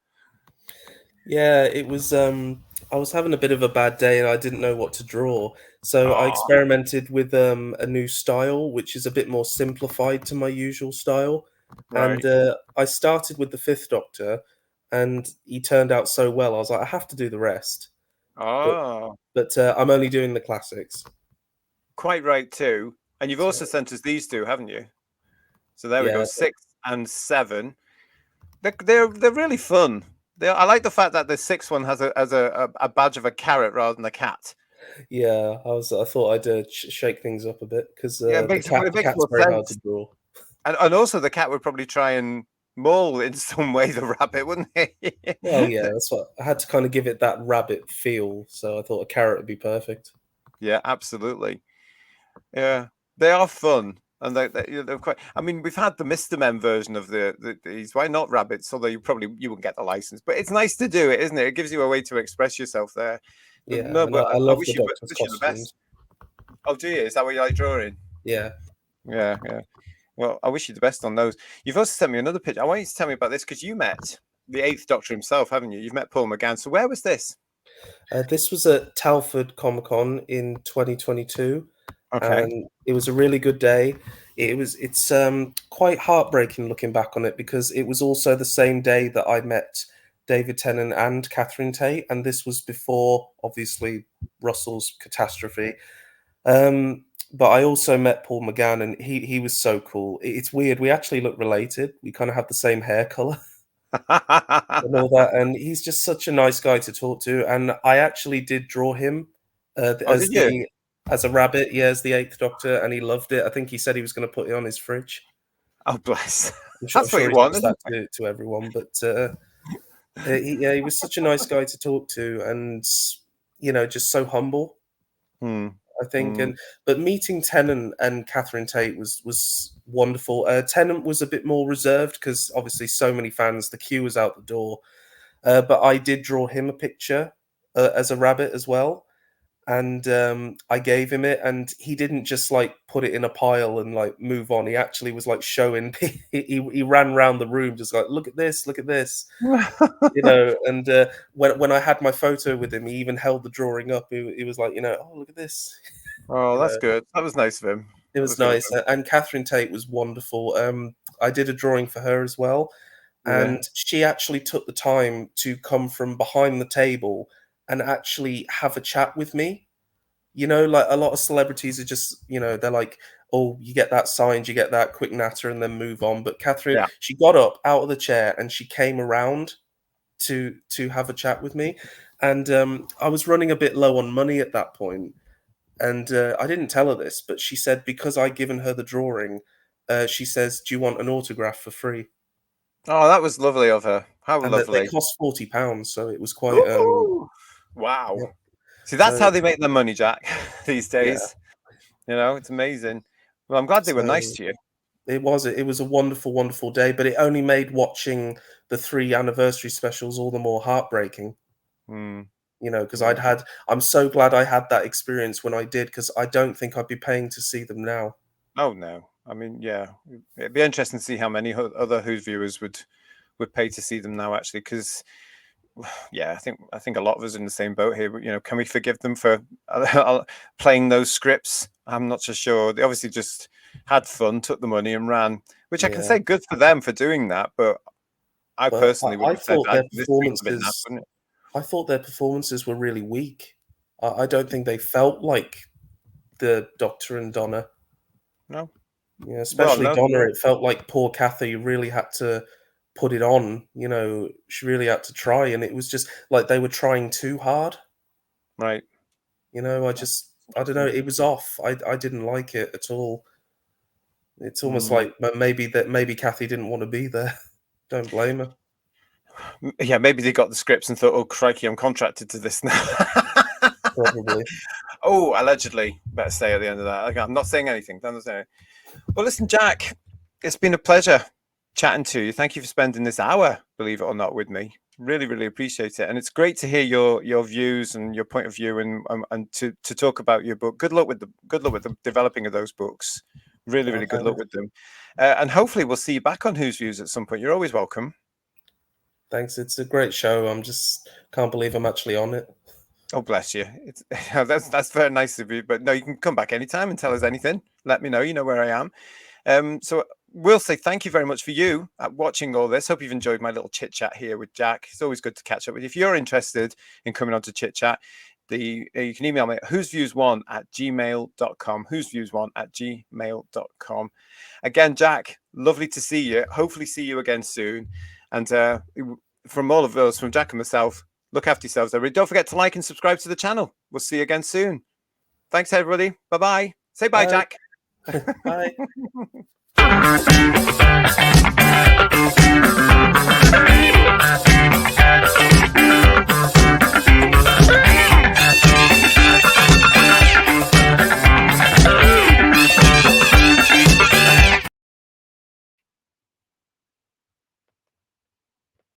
Yeah, it was. I was having a bit of a bad day, and I didn't know what to draw. So I Oh, experimented with a new style, which is a bit more simplified to my usual style. And right. I started with the Fifth Doctor, and he turned out so well. I was like, I have to do the rest, but Oh, I'm only doing the classics. quite right too. And you've also So sent us these two, haven't you? So there we go, yeah, 6 and 7. They're really fun. I like the fact that the sixth one has a badge of a carrot rather than a cat. yeah. I thought I'd shake things up a bit because Yeah, the it makes cat's more very hard to sense. draw. And also the cat would probably try and maul in some way the rabbit, wouldn't he? Well, yeah, that's what I had to kind of give it that rabbit feel. So I thought a carrot would be perfect. Yeah, absolutely. Yeah, they are fun, and they're quite. I mean, we've had the Mister Men version of these. Why not rabbits? Although you wouldn't get the license, but it's nice to do it, isn't it? It gives you a way to express yourself there. But Yeah, no, and but I I love the Doctor's wish you the best. costumes. Oh, do you? Is that what you like drawing? Yeah. Yeah, yeah. Well, I wish you the best on those. You've also sent me another picture. I want you to tell me about this because you met the Eighth Doctor himself, haven't you? You've met Paul McGann. So where was this? This was at Talford Comic Con in 2022, Okay. and it was a really good day. It's quite heartbreaking looking back on it because it was also the same day that I met David Tennant and Catherine Tate, and this was before obviously Russell's catastrophe. But I also met Paul McGann, and he was so cool. It's weird. We actually look related. We kind of have the same hair color and all that. And he's just such a nice guy to talk to. And I actually did draw him Oh, did you? as a rabbit, yeah, as the Eighth Doctor, and he loved it. I think he said he was going to put it on his fridge. Oh, bless. I'm That's what sure you he want, does isn't that it? to everyone, but yeah, he was such a nice guy to talk to, and just so humble. Hmm. I think, Hmm. but meeting Tennant and Catherine Tate was wonderful. Tennant was a bit more reserved because obviously so many fans, the queue was out the door. But I did draw him a picture as a rabbit as well, and I gave him it, and he didn't just like put it in a pile and like move on. He actually was like showing. He ran around the room just like, look at this, look at this. And when I had my photo with him, he even held the drawing up. He was like, oh, look at this. Oh, You that's know, good. That was nice of him. it That was was really nice. And Catherine Tate was wonderful. I did a drawing for her as well. and she actually took the time to come from behind the table and actually have a chat with me. You know, like a lot of celebrities are just, you know, they're like, oh, you get that signed, you get that quick natter, and then move on. But Catherine, Yeah. she got up out of the chair and she came around to have a chat with me. And I was running a bit low on money at that point, and I didn't tell her this, but she said because I'd given her the drawing, she says, "Do you want an autograph for free?" Oh, that was lovely of her. How And that they lovely. cost £40, so it was quite Ooh, wow. yeah. See, that's how So they make their money, Jack, these yeah, days. You know, it's amazing. Well, I'm glad they were nice so to you. it was a wonderful, wonderful day, but it only made watching the 3 anniversary specials all the more heartbreaking. Mm, You know, because yeah. I'm so glad I had that experience when I did, because I don't think I'd be paying to see them now. Oh no. I mean, yeah, it'd be interesting to see how many other Who's viewers would pay to see them now, actually, because yeah, I think a lot of us are in the same boat here. You know, can we forgive them for playing those scripts? I'm not so sure. They obviously just had fun, took the money, and ran. Which I can Yeah, say, good for them for doing that. But I but personally would I have said thought that their this feels a bit naff, performances wouldn't it? I thought their performances were really weak. I don't think they felt like the Doctor and Donna. No. Yeah, Well, especially no. Donna. It felt like poor Kathy really had to put it on. You know, she really had to try, and it was just like they were trying too hard. Right. You know, That's I don't know. interesting. It was off. I didn't like it at all. It's almost Mm. like maybe Kathy didn't want to be there. Don't blame her. Yeah, maybe they got the scripts and thought, "Oh crikey, I'm contracted to this now." Probably. Oh, allegedly. Better say at the end of that. Okay, I'm not saying anything. I'm not saying anything. Well, listen, Jack, it's been a pleasure chatting to you. Thank you for spending this hour, believe it or not, with me. Really, really appreciate it, and it's great to hear your views and your point of view, and to talk about your book. Good luck with the developing of those books. Really, Oh, really good luck with them, and hopefully we'll see you back on Who's Views at some point. You're always welcome. thanks. It's a great show. I'm just can't believe I'm actually on it. Oh, bless you. It's that's very nice of you. But no, you can come back anytime and tell us anything. Let me know. You know where I am. So we'll say thank you very much for you watching all this. Hope you've enjoyed my little chit chat here with Jack. It's always good to catch up with you. If you're interested in coming on to Chit Chat, you can email me at whosviews1@gmail.com. Whosviews1@gmail.com. Again, Jack, lovely to see you. Hopefully see you again soon. And from all of us, from Jack and myself, look after yourselves, everybody. Don't forget to like and subscribe to the channel. We'll see you again soon. Thanks, everybody. Bye-bye. Say bye, Bye. Jack. Bye.